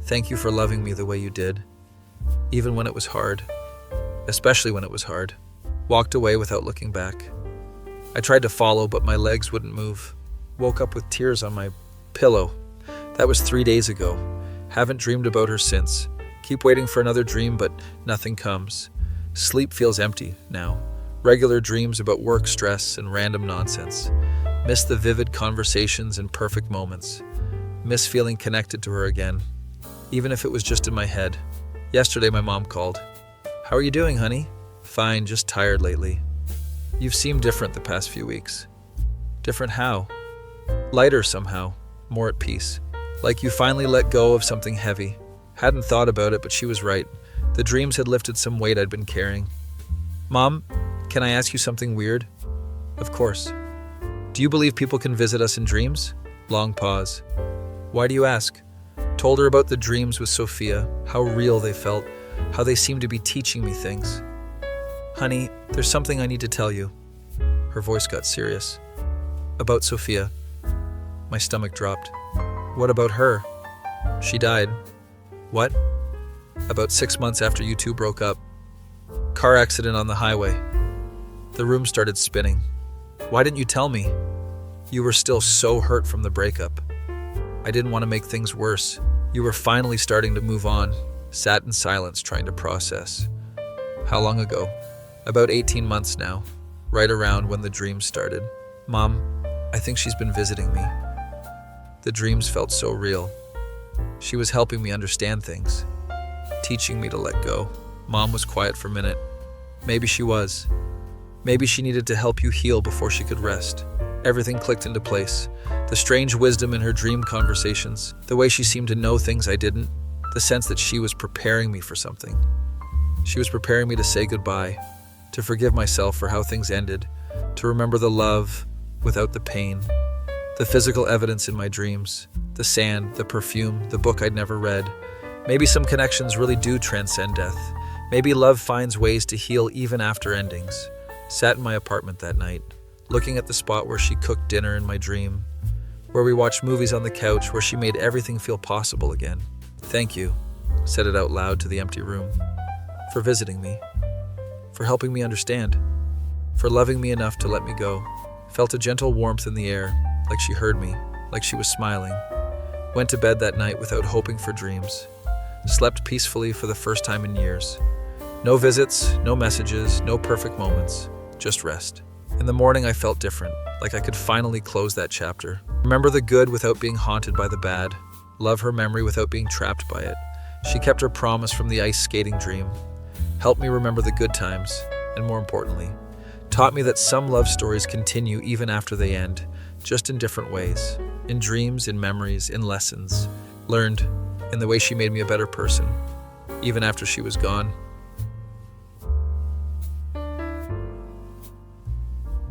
Thank you for loving me the way you did. Even when it was hard. Especially when it was hard. Walked away without looking back. I tried to follow, but my legs wouldn't move. Woke up with tears on my pillow. That was 3 days ago. Haven't dreamed about her since. Keep waiting for another dream, but nothing comes. Sleep feels empty now. Regular dreams about work stress and random nonsense. Miss the vivid conversations and perfect moments. Miss feeling connected to her again, even if it was just in my head. Yesterday my mom called. How are you doing, honey? Fine, just tired lately. You've seemed different the past few weeks. Different how? Lighter somehow, more at peace. Like you finally let go of something heavy. Hadn't thought about it, but she was right. The dreams had lifted some weight I'd been carrying. Mom, can I ask you something weird? Of course. Do you believe people can visit us in dreams? Long pause. Why do you ask? Told her about the dreams with Sophia, how real they felt, how they seemed to be teaching me things. Honey, there's something I need to tell you. Her voice got serious. About Sophia. My stomach dropped. What about her? She died. What? About 6 months after you two broke up. Car accident on the highway. The room started spinning. Why didn't you tell me? You were still so hurt from the breakup. I didn't want to make things worse. You were finally starting to move on. Sat in silence trying to process. How long ago? About 18 months now. Right around when the dreams started. Mom, I think she's been visiting me. The dreams felt so real. She was helping me understand things. Teaching me to let go. Mom was quiet for a minute. Maybe she was. Maybe she needed to help you heal before she could rest. Everything clicked into place. The strange wisdom in her dream conversations. The way she seemed to know things I didn't. The sense that she was preparing me for something. She was preparing me to say goodbye. To forgive myself for how things ended. To remember the love without the pain. The physical evidence in my dreams. The sand, the perfume, the book I'd never read. Maybe some connections really do transcend death. Maybe love finds ways to heal even after endings. Sat in my apartment that night, looking at the spot where she cooked dinner in my dream, where we watched movies on the couch, where she made everything feel possible again. Thank you, said it out loud to the empty room, for visiting me, for helping me understand, for loving me enough to let me go. Felt a gentle warmth in the air, like she heard me, like she was smiling. Went to bed that night without hoping for dreams. Slept peacefully for the first time in years. No visits, no messages, no perfect moments, just rest. In the morning I felt different, like I could finally close that chapter. Remember the good without being haunted by the bad. Love her memory without being trapped by it. She kept her promise from the ice skating dream. Helped me remember the good times, and more importantly, taught me that some love stories continue even after they end, just in different ways. In dreams, in memories, in lessons. Learned in the way she made me a better person, even after she was gone.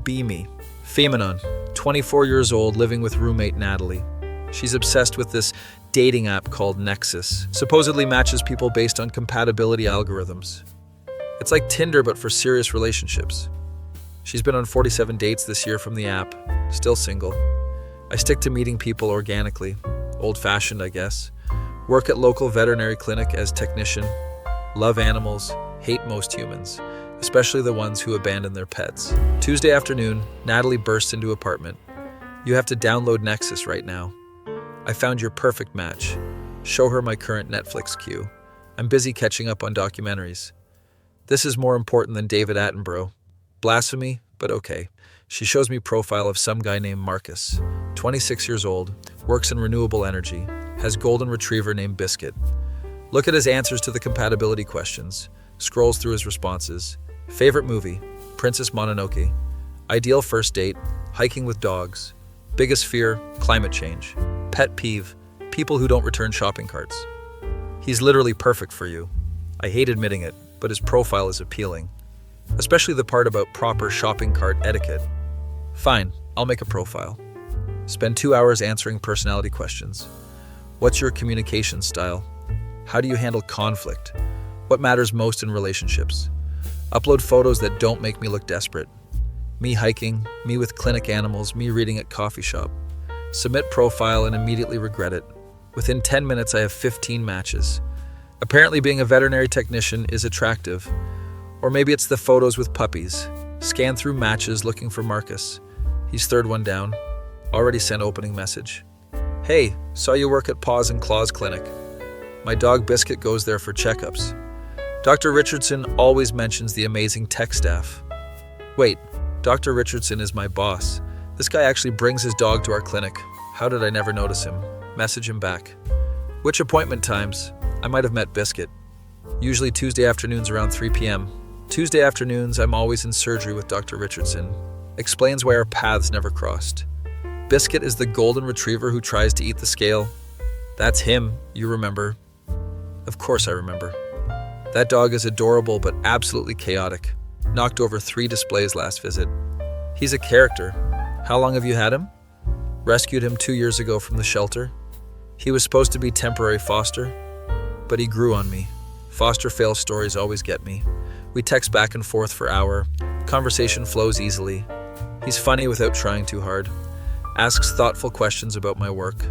Be me. Feminon, 24 years old, living with roommate Natalie. She's obsessed with this dating app called Nexus. Supposedly matches people based on compatibility algorithms. It's like Tinder, but for serious relationships. She's been on 47 dates this year from the app, still single. I stick to meeting people organically, old-fashioned, I guess. Work at local veterinary clinic as technician. Love animals, hate most humans, especially the ones who abandon their pets. Tuesday afternoon, Natalie bursts into apartment. You have to download Nexus right now. I found your perfect match. Show her my current Netflix queue. I'm busy catching up on documentaries. This is more important than David Attenborough. Blasphemy, but okay. She shows me profile of some guy named Marcus, 26 years old, works in renewable energy, has golden retriever named Biscuit. Look at his answers to the compatibility questions, scrolls through his responses. Favorite movie, Princess Mononoke. Ideal first date, hiking with dogs. Biggest fear, climate change. Pet peeve, people who don't return shopping carts. He's literally perfect for you. I hate admitting it, but his profile is appealing. Especially the part about proper shopping cart etiquette. Fine, I'll make a profile. Spend 2 hours answering personality questions. What's your communication style? How do you handle conflict? What matters most in relationships? Upload photos that don't make me look desperate. Me hiking, me with clinic animals, me reading at coffee shop. Submit profile and immediately regret it. Within 10 minutes I have 15 matches. Apparently being a veterinary technician is attractive. Or maybe it's the photos with puppies. Scan through matches looking for Marcus. He's third one down. Already sent opening message. Hey, saw you work at Paws and Claws Clinic. My dog Biscuit goes there for checkups. Dr. Richardson always mentions the amazing tech staff. Wait, Dr. Richardson is my boss. This guy actually brings his dog to our clinic. How did I never notice him? Message him back. Which appointment times? I might have met Biscuit. Usually Tuesday afternoons around 3 p.m. Tuesday afternoons, I'm always in surgery with Dr. Richardson. Explains why our paths never crossed. Biscuit is the golden retriever who tries to eat the scale. That's him, you remember. Of course I remember. That dog is adorable but absolutely chaotic. Knocked over 3 displays last visit. He's a character. How long have you had him? Rescued him 2 years ago from the shelter. He was supposed to be temporary foster, but he grew on me. Foster fail stories always get me. We text back and forth for an hour. Conversation flows easily. He's funny without trying too hard. Asks thoughtful questions about my work.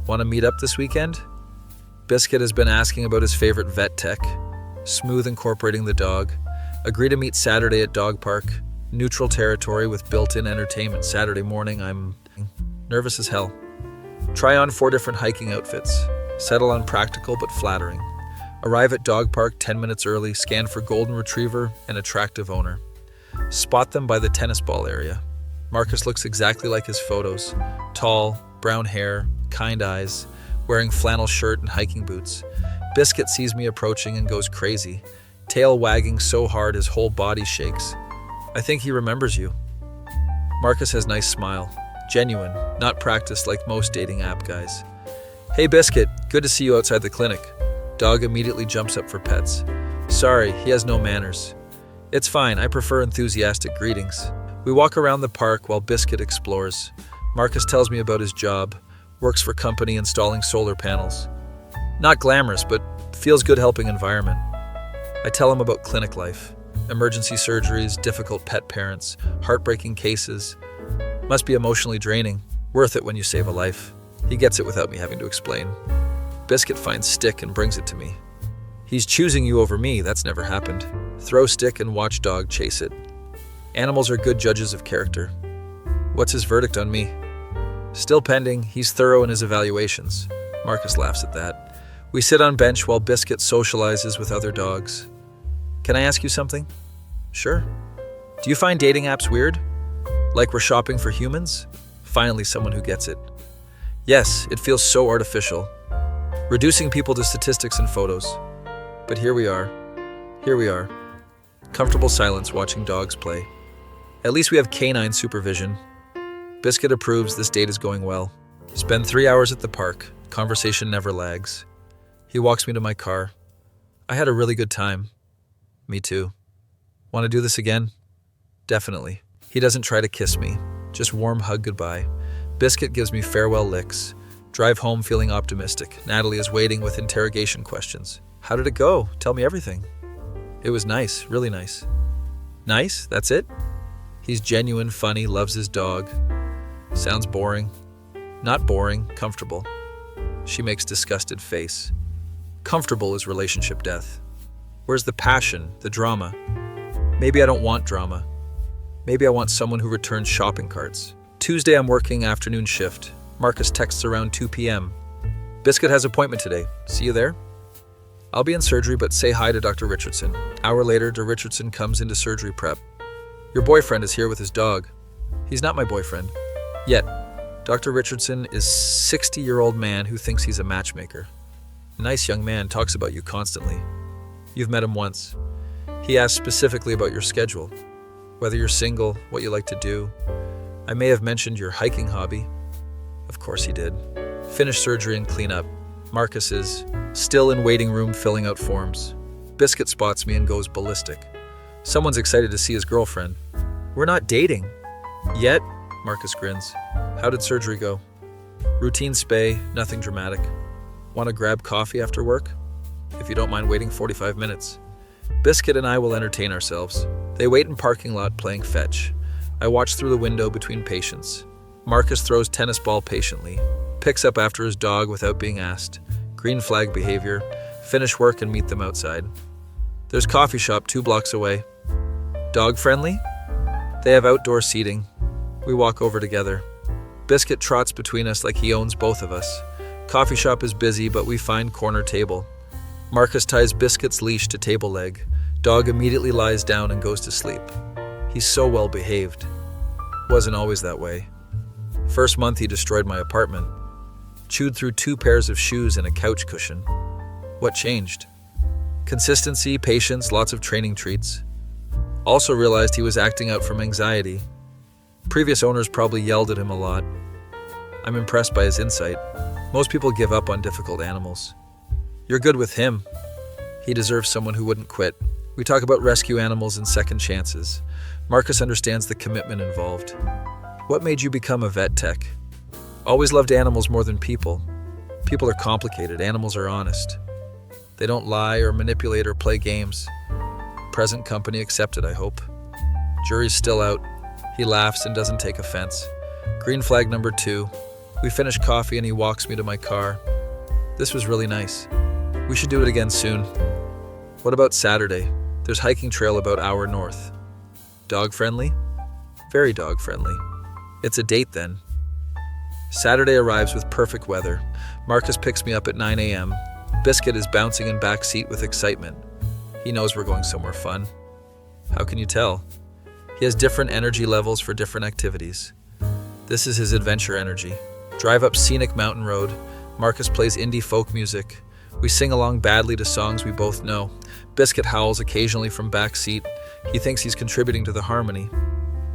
Want to meet up this weekend? Biscuit has been asking about his favorite vet tech. Smooth incorporating the dog. Agree to meet Saturday at dog park. Neutral territory with built-in entertainment. Saturday morning, I'm nervous as hell. Try on 4 different hiking outfits. Settle on practical but flattering. Arrive at dog park 10 minutes early. Scan for golden retriever and attractive owner. Spot them by the tennis ball area. Marcus looks exactly like his photos. Tall, brown hair, kind eyes, wearing flannel shirt and hiking boots. Biscuit sees me approaching and goes crazy, tail wagging so hard his whole body shakes. I think he remembers you. Marcus has nice smile. Genuine, not practiced like most dating app guys. Hey Biscuit, good to see you outside the clinic. Dog immediately jumps up for pets. Sorry, he has no manners. It's fine, I prefer enthusiastic greetings. We walk around the park while Biscuit explores. Marcus tells me about his job. Works for company installing solar panels. Not glamorous, but feels good helping environment. I tell him about clinic life. Emergency surgeries, difficult pet parents, heartbreaking cases. Must be emotionally draining. Worth it when you save a life. He gets it without me having to explain. Biscuit finds stick and brings it to me. He's choosing you over me, that's never happened. Throw stick and watch dog chase it. Animals are good judges of character. What's his verdict on me? Still pending, he's thorough in his evaluations. Marcus laughs at that. We sit on bench while Biscuit socializes with other dogs. Can I ask you something? Sure. Do you find dating apps weird? Like we're shopping for humans? Finally, someone who gets it. Yes, it feels so artificial. Reducing people to statistics and photos. But here we are. Comfortable silence watching dogs play. At least we have canine supervision. Biscuit approves this date is going well. Spend 3 hours at the park. Conversation never lags. He walks me to my car. I had a really good time. Me too. Want to do this again? Definitely. He doesn't try to kiss me. Just warm hug goodbye. Biscuit gives me farewell licks. Drive home feeling optimistic. Natalie is waiting with interrogation questions. How did it go? Tell me everything. It was nice, really nice. Nice? That's it? He's genuine, funny, loves his dog. Sounds boring. Not boring, comfortable. She makes disgusted face. Comfortable is relationship death. Where's the passion, the drama? Maybe I don't want drama. Maybe I want someone who returns shopping carts. Tuesday I'm working afternoon shift. Marcus texts around 2 p.m. Biscuit has appointment today. See you there? I'll be in surgery, but say hi to Dr. Richardson. Hour later, Dr. Richardson comes into surgery prep. Your boyfriend is here with his dog. He's not my boyfriend. Yet. Dr. Richardson is a 60-year-old man who thinks he's a matchmaker. Nice young man, talks about you constantly. You've met him once. He asks specifically about your schedule. Whether you're single, what you like to do. I may have mentioned your hiking hobby. Of course he did. Finish surgery and clean up. Marcus is still in waiting room filling out forms. Biscuit spots me and goes ballistic. Someone's excited to see his girlfriend. We're not dating. Yet, Marcus grins. How did surgery go? Routine spay, nothing dramatic. Want to grab coffee after work? If you don't mind waiting 45 minutes. Biscuit and I will entertain ourselves. They wait in parking lot playing fetch. I watch through the window between patients. Marcus throws tennis ball patiently. Picks up after his dog without being asked. Green flag behavior. Finish work and meet them outside. There's coffee shop 2 blocks away. Dog friendly? They have outdoor seating. We walk over together. Biscuit trots between us like he owns both of us. Coffee shop is busy, but we find corner table. Marcus ties Biscuit's leash to table leg. Dog immediately lies down and goes to sleep. He's so well behaved. Wasn't always that way. First month he destroyed my apartment. Chewed through 2 pairs of shoes and a couch cushion. What changed? Consistency, patience, lots of training treats. Also realized he was acting out from anxiety. Previous owners probably yelled at him a lot. I'm impressed by his insight. Most people give up on difficult animals. You're good with him. He deserves someone who wouldn't quit. We talk about rescue animals and second chances. Marcus understands the commitment involved. What made you become a vet tech? Always loved animals more than people. People are complicated. Animals are honest. They don't lie or manipulate or play games. Present company accepted, I hope. Jury's still out. He laughs and doesn't take offense. Green flag number 2. We finish coffee and he walks me to my car. This was really nice. We should do it again soon. What about Saturday? There's hiking trail about hour north. Dog friendly? Very dog friendly. It's a date then. Saturday arrives with perfect weather. Marcus picks me up at 9 a.m. Biscuit is bouncing in back seat with excitement. He knows we're going somewhere fun. How can you tell? He has different energy levels for different activities. This is his adventure energy. Drive up scenic mountain road. Marcus plays indie folk music. We sing along badly to songs we both know. Biscuit howls occasionally from back seat. He thinks he's contributing to the harmony.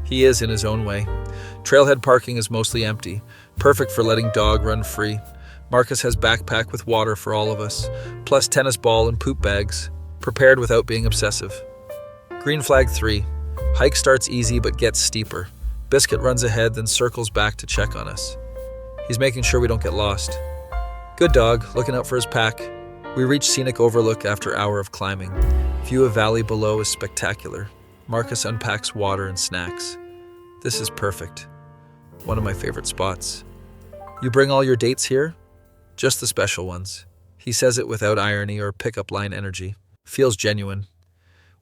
He is in his own way. Trailhead parking is mostly empty, perfect for letting dog run free. Marcus has backpack with water for all of us, plus tennis ball and poop bags, prepared without being obsessive. Green flag 3. Hike starts easy but gets steeper. Biscuit runs ahead, then circles back to check on us. He's making sure we don't get lost. Good dog, looking out for his pack. We reach scenic overlook after hour of climbing. View of valley below is spectacular. Marcus unpacks water and snacks. This is perfect. One of my favorite spots. You bring all your dates here? Just the special ones. He says it without irony or pickup line energy. Feels genuine.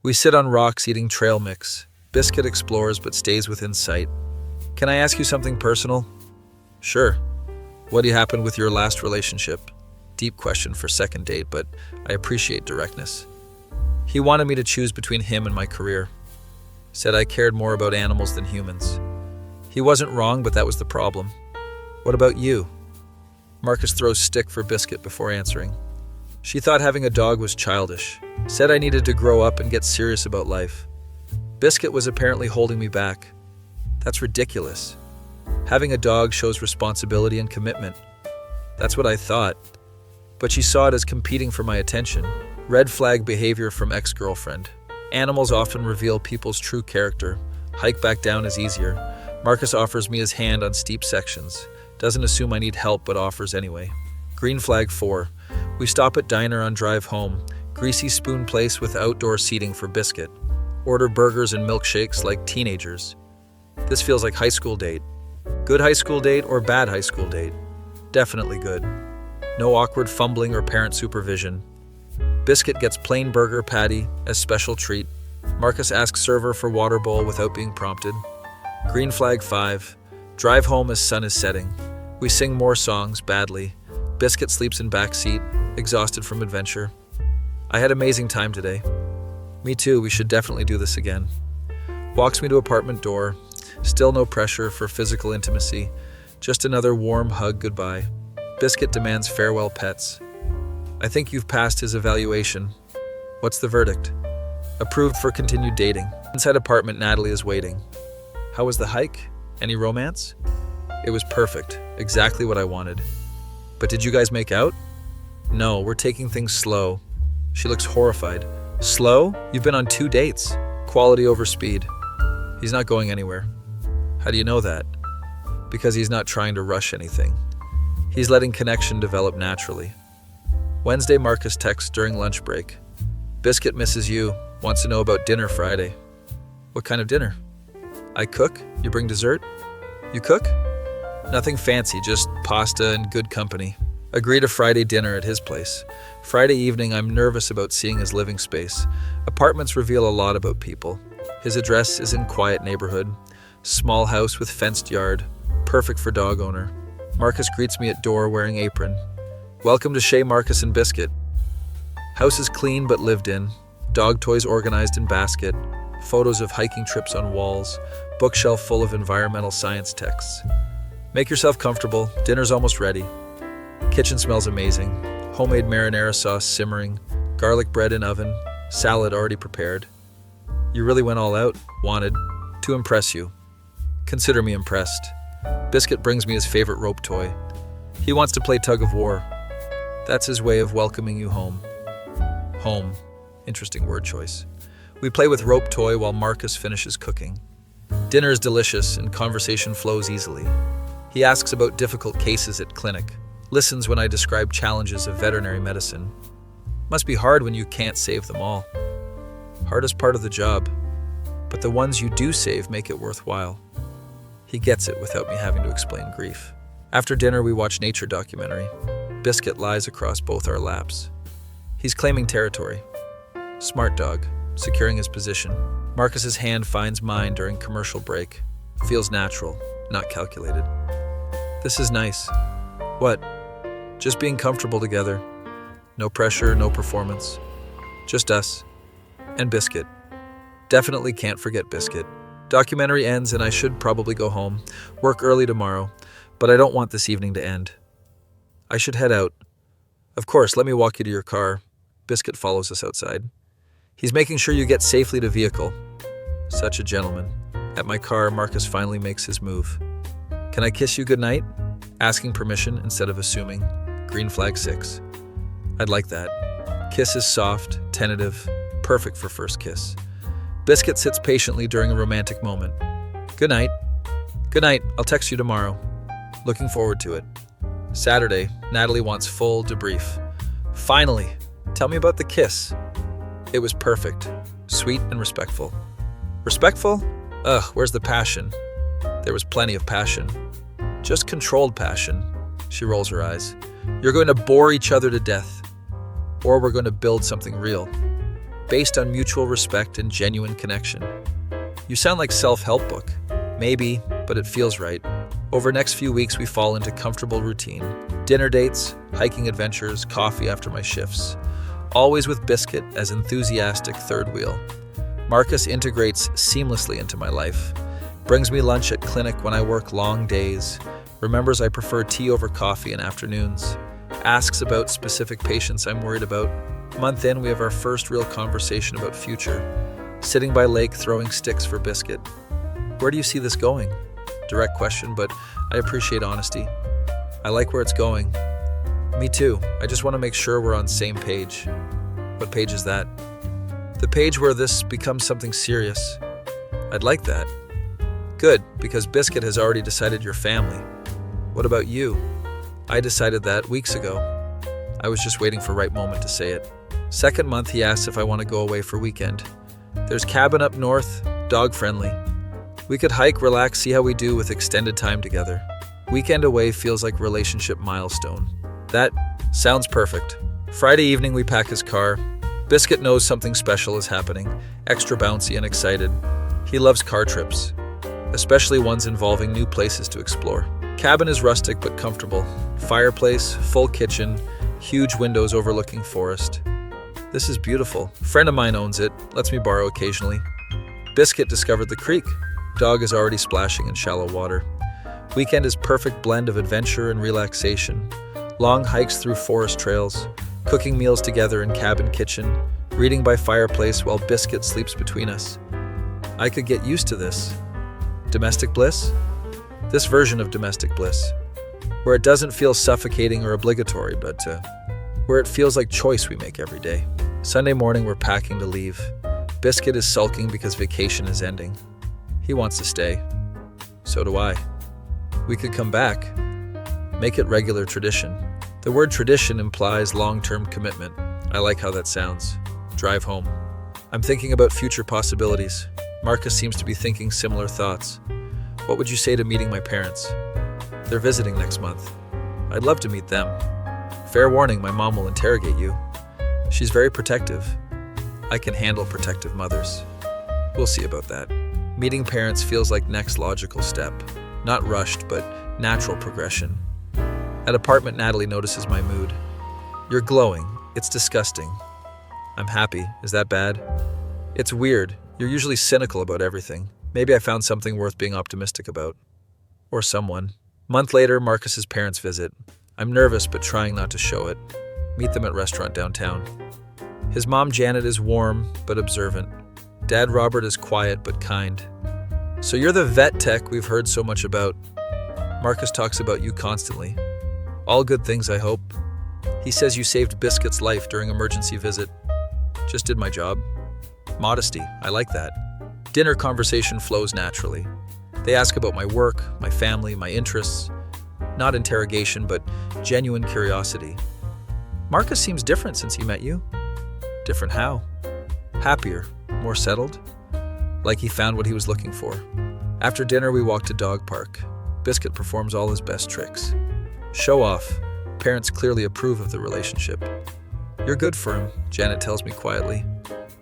We sit on rocks eating trail mix. Biscuit explores but stays within sight. Can I ask you something personal? Sure. What happened with your last relationship? Deep question for second date, but I appreciate directness. He wanted me to choose between him and my career. Said I cared more about animals than humans. He wasn't wrong, but that was the problem. What about you? Marcus throws stick for Biscuit before answering. She thought having a dog was childish. Said I needed to grow up and get serious about life. Biscuit was apparently holding me back. That's ridiculous. Having a dog shows responsibility and commitment. That's what I thought. But she saw it as competing for my attention. Red flag behavior from ex-girlfriend. Animals often reveal people's true character. Hike back down is easier. Marcus offers me his hand on steep sections. Doesn't assume I need help but offers anyway. Green flag 4. We stop at diner on drive home. Greasy spoon place with outdoor seating for Biscuit. Order burgers and milkshakes like teenagers. This feels like high school date. Good high school date or bad high school date? Definitely good. No awkward fumbling or parent supervision. Biscuit gets plain burger patty as special treat. Marcus asks server for water bowl without being prompted. Green flag 5. Drive home as sun is setting. We sing more songs, badly. Biscuit sleeps in back seat, exhausted from adventure. I had amazing time today. Me too, we should definitely do this again. Walks me to apartment door. Still no pressure for physical intimacy. Just another warm hug goodbye. Biscuit demands farewell pets. I think you've passed his evaluation. What's the verdict? Approved for continued dating. Inside apartment, Natalie is waiting. How was the hike? Any romance? It was perfect. Exactly what I wanted. But did you guys make out? No, we're taking things slow. She looks horrified. Slow? You've been on 2 dates. Quality over speed. He's not going anywhere. How do you know that? Because he's not trying to rush anything. He's letting connection develop naturally. Wednesday, Marcus texts during lunch break. Biscuit misses you, wants to know about dinner Friday. What kind of dinner? I cook, you bring dessert? You cook? Nothing fancy, just pasta and good company. Agree to Friday dinner at his place. Friday evening, I'm nervous about seeing his living space. Apartments reveal a lot about people. His address is in quiet neighborhood. Small house with fenced yard. Perfect for dog owner. Marcus greets me at door wearing apron. Welcome to Shea, Marcus and Biscuit. House is clean but lived in. Dog toys organized in basket. Photos of hiking trips on walls. Bookshelf full of environmental science texts. Make yourself comfortable. Dinner's almost ready. Kitchen smells amazing. Homemade marinara sauce simmering. Garlic bread in oven. Salad already prepared. You really went all out. Wanted. To impress you. Consider me impressed. Biscuit brings me his favorite rope toy. He wants to play tug of war. That's his way of welcoming you home. Home. Interesting word choice. We play with rope toy while Marcus finishes cooking. Dinner is delicious and conversation flows easily. He asks about difficult cases at clinic. Listens when I describe challenges of veterinary medicine. Must be hard when you can't save them all. Hardest part of the job. But the ones you do save make it worthwhile. He gets it without me having to explain grief. After dinner, we watch nature documentary. Biscuit lies across both our laps. He's claiming territory. Smart dog, securing his position. Marcus's hand finds mine during commercial break. Feels natural, not calculated. This is nice. What? Just being comfortable together. No pressure, no performance. Just us. And Biscuit. Definitely can't forget Biscuit. Documentary ends and I should probably go home. Work early tomorrow, but I don't want this evening to end. I should head out. Of course, let me walk you to your car. Biscuit follows us outside. He's making sure you get safely to vehicle. Such a gentleman. At my car, Marcus finally makes his move. Can I kiss you goodnight? Asking permission instead of assuming. Green flag 6. I'd like that. Kiss is soft, tentative, perfect for first kiss. Biscuit sits patiently during a romantic moment. Good night. Good night. I'll text you tomorrow. Looking forward to it. Saturday, Natalie wants full debrief. Finally, tell me about the kiss. It was perfect, sweet and respectful. Respectful? Ugh, where's the passion? There was plenty of passion. Just controlled passion. She rolls her eyes. You're going to bore each other to death. Or we're going to build something real, based on mutual respect and genuine connection. You sound like self-help book. Maybe, but it feels right. Over the next few weeks, we fall into comfortable routine. Dinner dates, hiking adventures, coffee after my shifts. Always with Biscuit as enthusiastic third wheel. Marcus integrates seamlessly into my life. Brings me lunch at clinic when I work long days. Remembers I prefer tea over coffee in afternoons. Asks about specific patients I'm worried about. Month in, we have our first real conversation about future. Sitting by lake throwing sticks for Biscuit. Where do you see this going? Direct question, but I appreciate honesty. I like where it's going. Me too. I just want to make sure we're on the same page. What page is that? The page where this becomes something serious. I'd like that. Good, because Biscuit has already decided your family. What about you? I decided that weeks ago. I was just waiting for the right moment to say it. Second month, he asks if I want to go away for weekend. There's cabin up north, dog-friendly. We could hike, relax, see how we do with extended time together. Weekend away feels like relationship milestone. That sounds perfect. Friday evening, we pack his car. Biscuit knows something special is happening, extra bouncy and excited. He loves car trips, especially ones involving new places to explore. Cabin is rustic but comfortable. Fireplace, full kitchen, huge windows overlooking forest. This is beautiful. Friend of mine owns it, lets me borrow occasionally. Biscuit discovered the creek. Dog is already splashing in shallow water. Weekend is perfect blend of adventure and relaxation. Long hikes through forest trails, cooking meals together in cabin kitchen, reading by fireplace while Biscuit sleeps between us. I could get used to this. Domestic bliss? This version of domestic bliss, where it doesn't feel suffocating or obligatory, but where it feels like choice we make every day. Sunday morning, we're packing to leave. Biscuit is sulking because vacation is ending. He wants to stay. So do I. We could come back. Make it regular tradition. The word tradition implies long-term commitment. I like how that sounds. Drive home. I'm thinking about future possibilities. Marcus seems to be thinking similar thoughts. What would you say to meeting my parents? They're visiting next month. I'd love to meet them. Fair warning, my mom will interrogate you. She's very protective. I can handle protective mothers. We'll see about that. Meeting parents feels like next logical step. Not rushed, but natural progression. At apartment, Natalie notices my mood. You're glowing. It's disgusting. I'm happy. Is that bad? It's weird. You're usually cynical about everything. Maybe I found something worth being optimistic about. Or someone. Month later, Marcus's parents visit. I'm nervous, but trying not to show it. Meet them at restaurant downtown. His mom, Janet, is warm, but observant. Dad, Robert, is quiet, but kind. So you're the vet tech we've heard so much about. Marcus talks about you constantly. All good things, I hope. He says you saved Biscuit's life during emergency visit. Just did my job. Modesty, I like that. Dinner conversation flows naturally. They ask about my work, my family, my interests. Not interrogation, but genuine curiosity. Marcus seems different since he met you. Different how? Happier, more settled? Like he found what he was looking for. After dinner, we walk to dog park. Biscuit performs all his best tricks. Show off. Parents clearly approve of the relationship. You're good for him, Janet tells me quietly.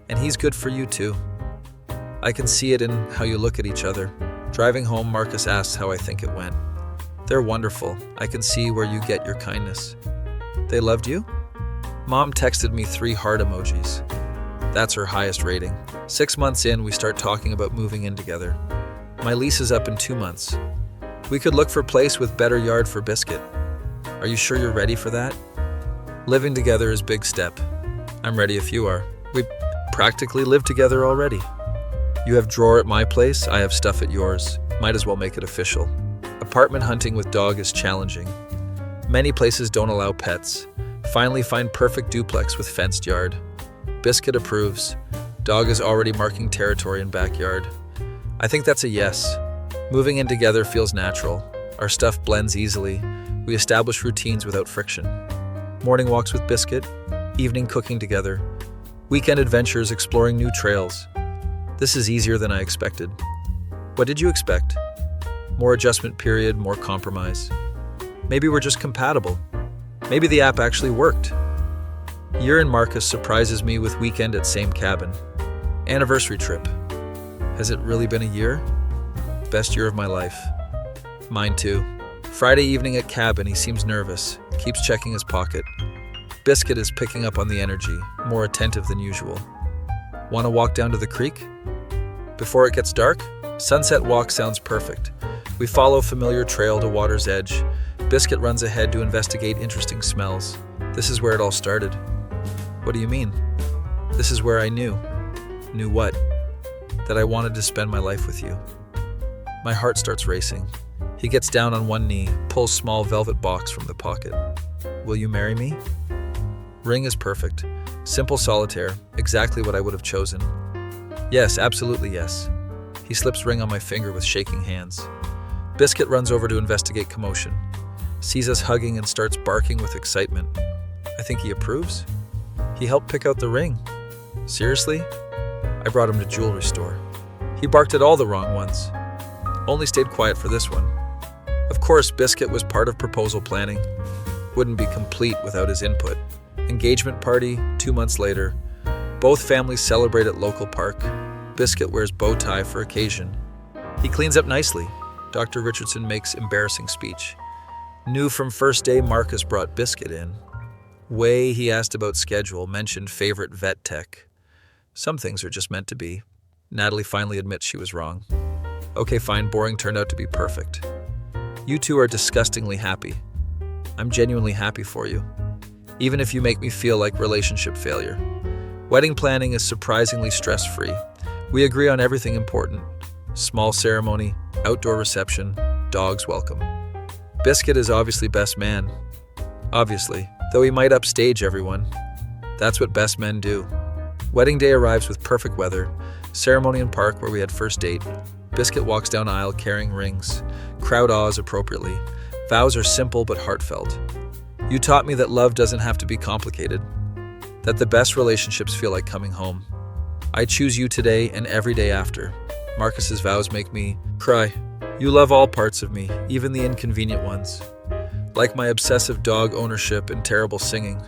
And he's good for you too. I can see it in how you look at each other. Driving home, Marcus asks how I think it went. They're wonderful. I can see where you get your kindness. They loved you? Mom texted me 3 heart emojis. That's her highest rating. 6 months in, we start talking about moving in together. My lease is up in 2 months. We could look for a place with better yard for Biscuit. Are you sure you're ready for that? Living together is a big step. I'm ready if you are. We practically live together already. You have drawer at my place, I have stuff at yours. Might as well make it official. Apartment hunting with dog is challenging. Many places don't allow pets. Finally find perfect duplex with fenced yard. Biscuit approves. Dog is already marking territory in backyard. I think that's a yes. Moving in together feels natural. Our stuff blends easily. We establish routines without friction. Morning walks with Biscuit, evening cooking together, weekend adventures exploring new trails. This is easier than I expected. What did you expect? More adjustment period, more compromise. Maybe we're just compatible. Maybe the app actually worked. Year in Marcus surprises me with weekend at same cabin. Anniversary trip. Has it really been a year? Best year of my life. Mine too. Friday evening at cabin, he seems nervous, keeps checking his pocket. Biscuit is picking up on the energy, more attentive than usual. Want to walk down to the creek? Before it gets dark? Sunset walk sounds perfect. We follow familiar trail to water's edge. Biscuit runs ahead to investigate interesting smells. This is where it all started. What do you mean? This is where I knew. Knew what? That I wanted to spend my life with you. My heart starts racing. He gets down on one knee, pulls small velvet box from the pocket. Will you marry me? Ring is perfect. Simple solitaire, exactly what I would have chosen. Yes, absolutely yes. He slips ring on my finger with shaking hands. Biscuit runs over to investigate commotion. Sees us hugging and starts barking with excitement. I think he approves. He helped pick out the ring. Seriously? I brought him to jewelry store. He barked at all the wrong ones. Only stayed quiet for this one. Of course, Biscuit was part of proposal planning. Wouldn't be complete without his input. Engagement party, 2 months later. Both families celebrate at local park. Biscuit wears bow tie for occasion. He cleans up nicely. Dr. Richardson makes embarrassing speech. Knew from first day Marcus brought Biscuit in. Way he asked about schedule, mentioned favorite vet tech. Some things are just meant to be. Natalie finally admits she was wrong. Okay, fine, boring turned out to be perfect. You two are disgustingly happy. I'm genuinely happy for you. Even if you make me feel like relationship failure. Wedding planning is surprisingly stress-free. We agree on everything important. Small ceremony, outdoor reception, dogs welcome. Biscuit is obviously best man. Obviously, though he might upstage everyone. That's what best men do. Wedding day arrives with perfect weather. Ceremony in park where we had first date. Biscuit walks down aisle carrying rings. Crowd awes appropriately. Vows are simple but heartfelt. You taught me that love doesn't have to be complicated. That the best relationships feel like coming home. I choose you today and every day after. Marcus's vows make me cry. You love all parts of me, even the inconvenient ones. Like my obsessive dog ownership and terrible singing.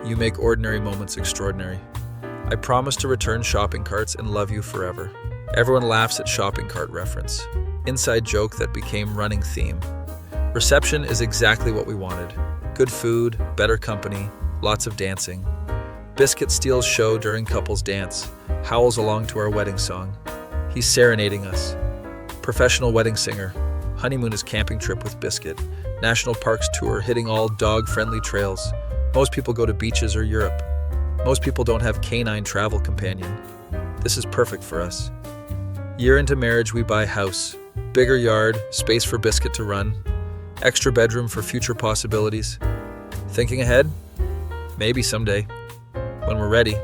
You make ordinary moments extraordinary. I promise to return shopping carts and love you forever. Everyone laughs at shopping cart reference. Inside joke that became running theme. Reception is exactly what we wanted. Good food, better company, lots of dancing. Biscuit steals show during couples dance, howls along to our wedding song. He's serenading us. Professional wedding singer. Honeymoon is camping trip with Biscuit. National parks tour hitting all dog-friendly trails. Most people go to beaches or Europe. Most people don't have canine travel companion. This is perfect for us. Year into marriage, we buy house. Bigger yard, space for Biscuit to run. Extra bedroom for future possibilities. Thinking ahead? Maybe someday. When we're ready.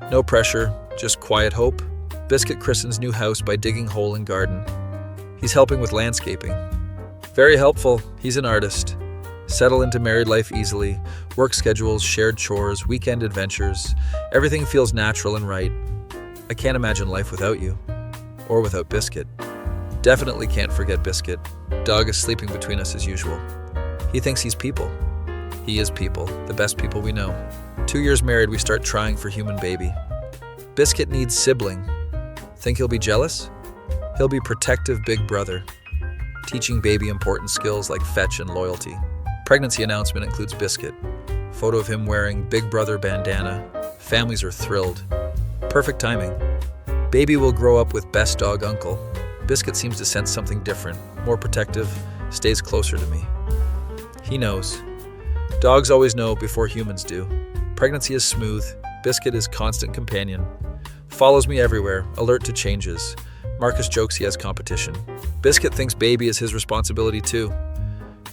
No pressure, just quiet hope. Biscuit christens new house by digging hole in garden. He's helping with landscaping. Very helpful, he's an artist. Settle into married life easily. Work schedules, shared chores, weekend adventures. Everything feels natural and right. I can't imagine life without you. Or without Biscuit. Definitely can't forget Biscuit. Dog is sleeping between us as usual. He thinks he's people. He is people, the best people we know. 2 years married, we start trying for human baby. Biscuit needs sibling. Think he'll be jealous? He'll be protective big brother, teaching baby important skills like fetch and loyalty. Pregnancy announcement includes Biscuit. Photo of him wearing big brother bandana. Families are thrilled. Perfect timing. Baby will grow up with best dog uncle. Biscuit seems to sense something different, more protective, stays closer to me. He knows. Dogs always know before humans do. Pregnancy is smooth. Biscuit is constant companion. Follows me everywhere, alert to changes. Marcus jokes he has competition. Biscuit thinks baby is his responsibility too.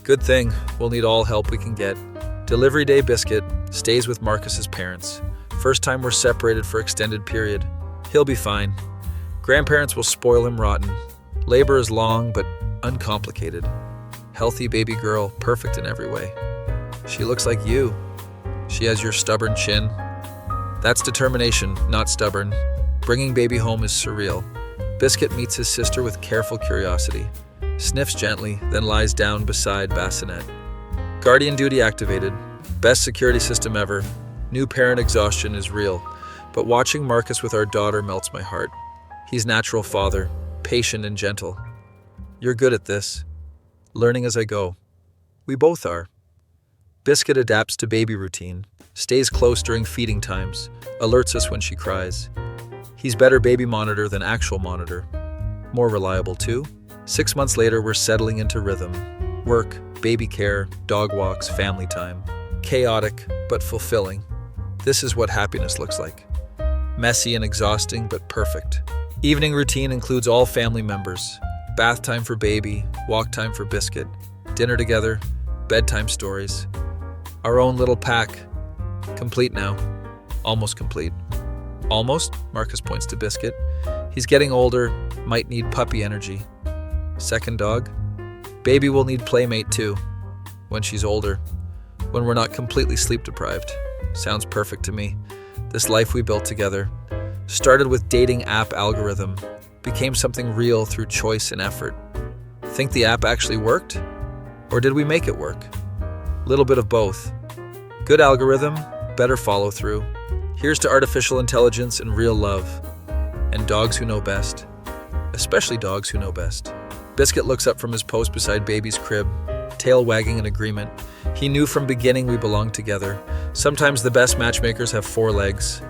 Good thing, we'll need all help we can get. Delivery day Biscuit stays with Marcus's parents. First time we're separated for extended period. He'll be fine. Grandparents will spoil him rotten. Labor is long but uncomplicated. Healthy baby girl, perfect in every way. She looks like you. She has your stubborn chin. That's determination, not stubborn. Bringing baby home is surreal. Biscuit meets his sister with careful curiosity. Sniffs gently, then lies down beside Bassinet. Guardian duty activated. Best security system ever. New parent exhaustion is real. But watching Marcus with our daughter melts my heart. He's natural father, patient and gentle. You're good at this. Learning as I go. We both are. Biscuit adapts to baby routine, stays close during feeding times, alerts us when she cries. He's better baby monitor than actual monitor. More reliable too. 6 months later, we're settling into rhythm. Work, baby care, dog walks, family time. Chaotic, but fulfilling. This is what happiness looks like. Messy and exhausting, but perfect. Evening routine includes all family members. Bath time for baby, walk time for Biscuit, dinner together, bedtime stories. Our own little pack. Complete now. Almost complete. Almost? Marcus points to Biscuit. He's getting older, might need puppy energy. Second dog? Baby will need playmate too. When she's older. When we're not completely sleep deprived. Sounds perfect to me. This life we built together. Started with dating app algorithm. Became something real through choice and effort. Think the app actually worked? Or did we make it work? Little bit of both. Good algorithm, better follow through. Here's to artificial intelligence and real love. And dogs who know best. Especially dogs who know best. Biscuit looks up from his post beside baby's crib, tail wagging in agreement. He knew from beginning we belonged together. Sometimes the best matchmakers have 4 legs.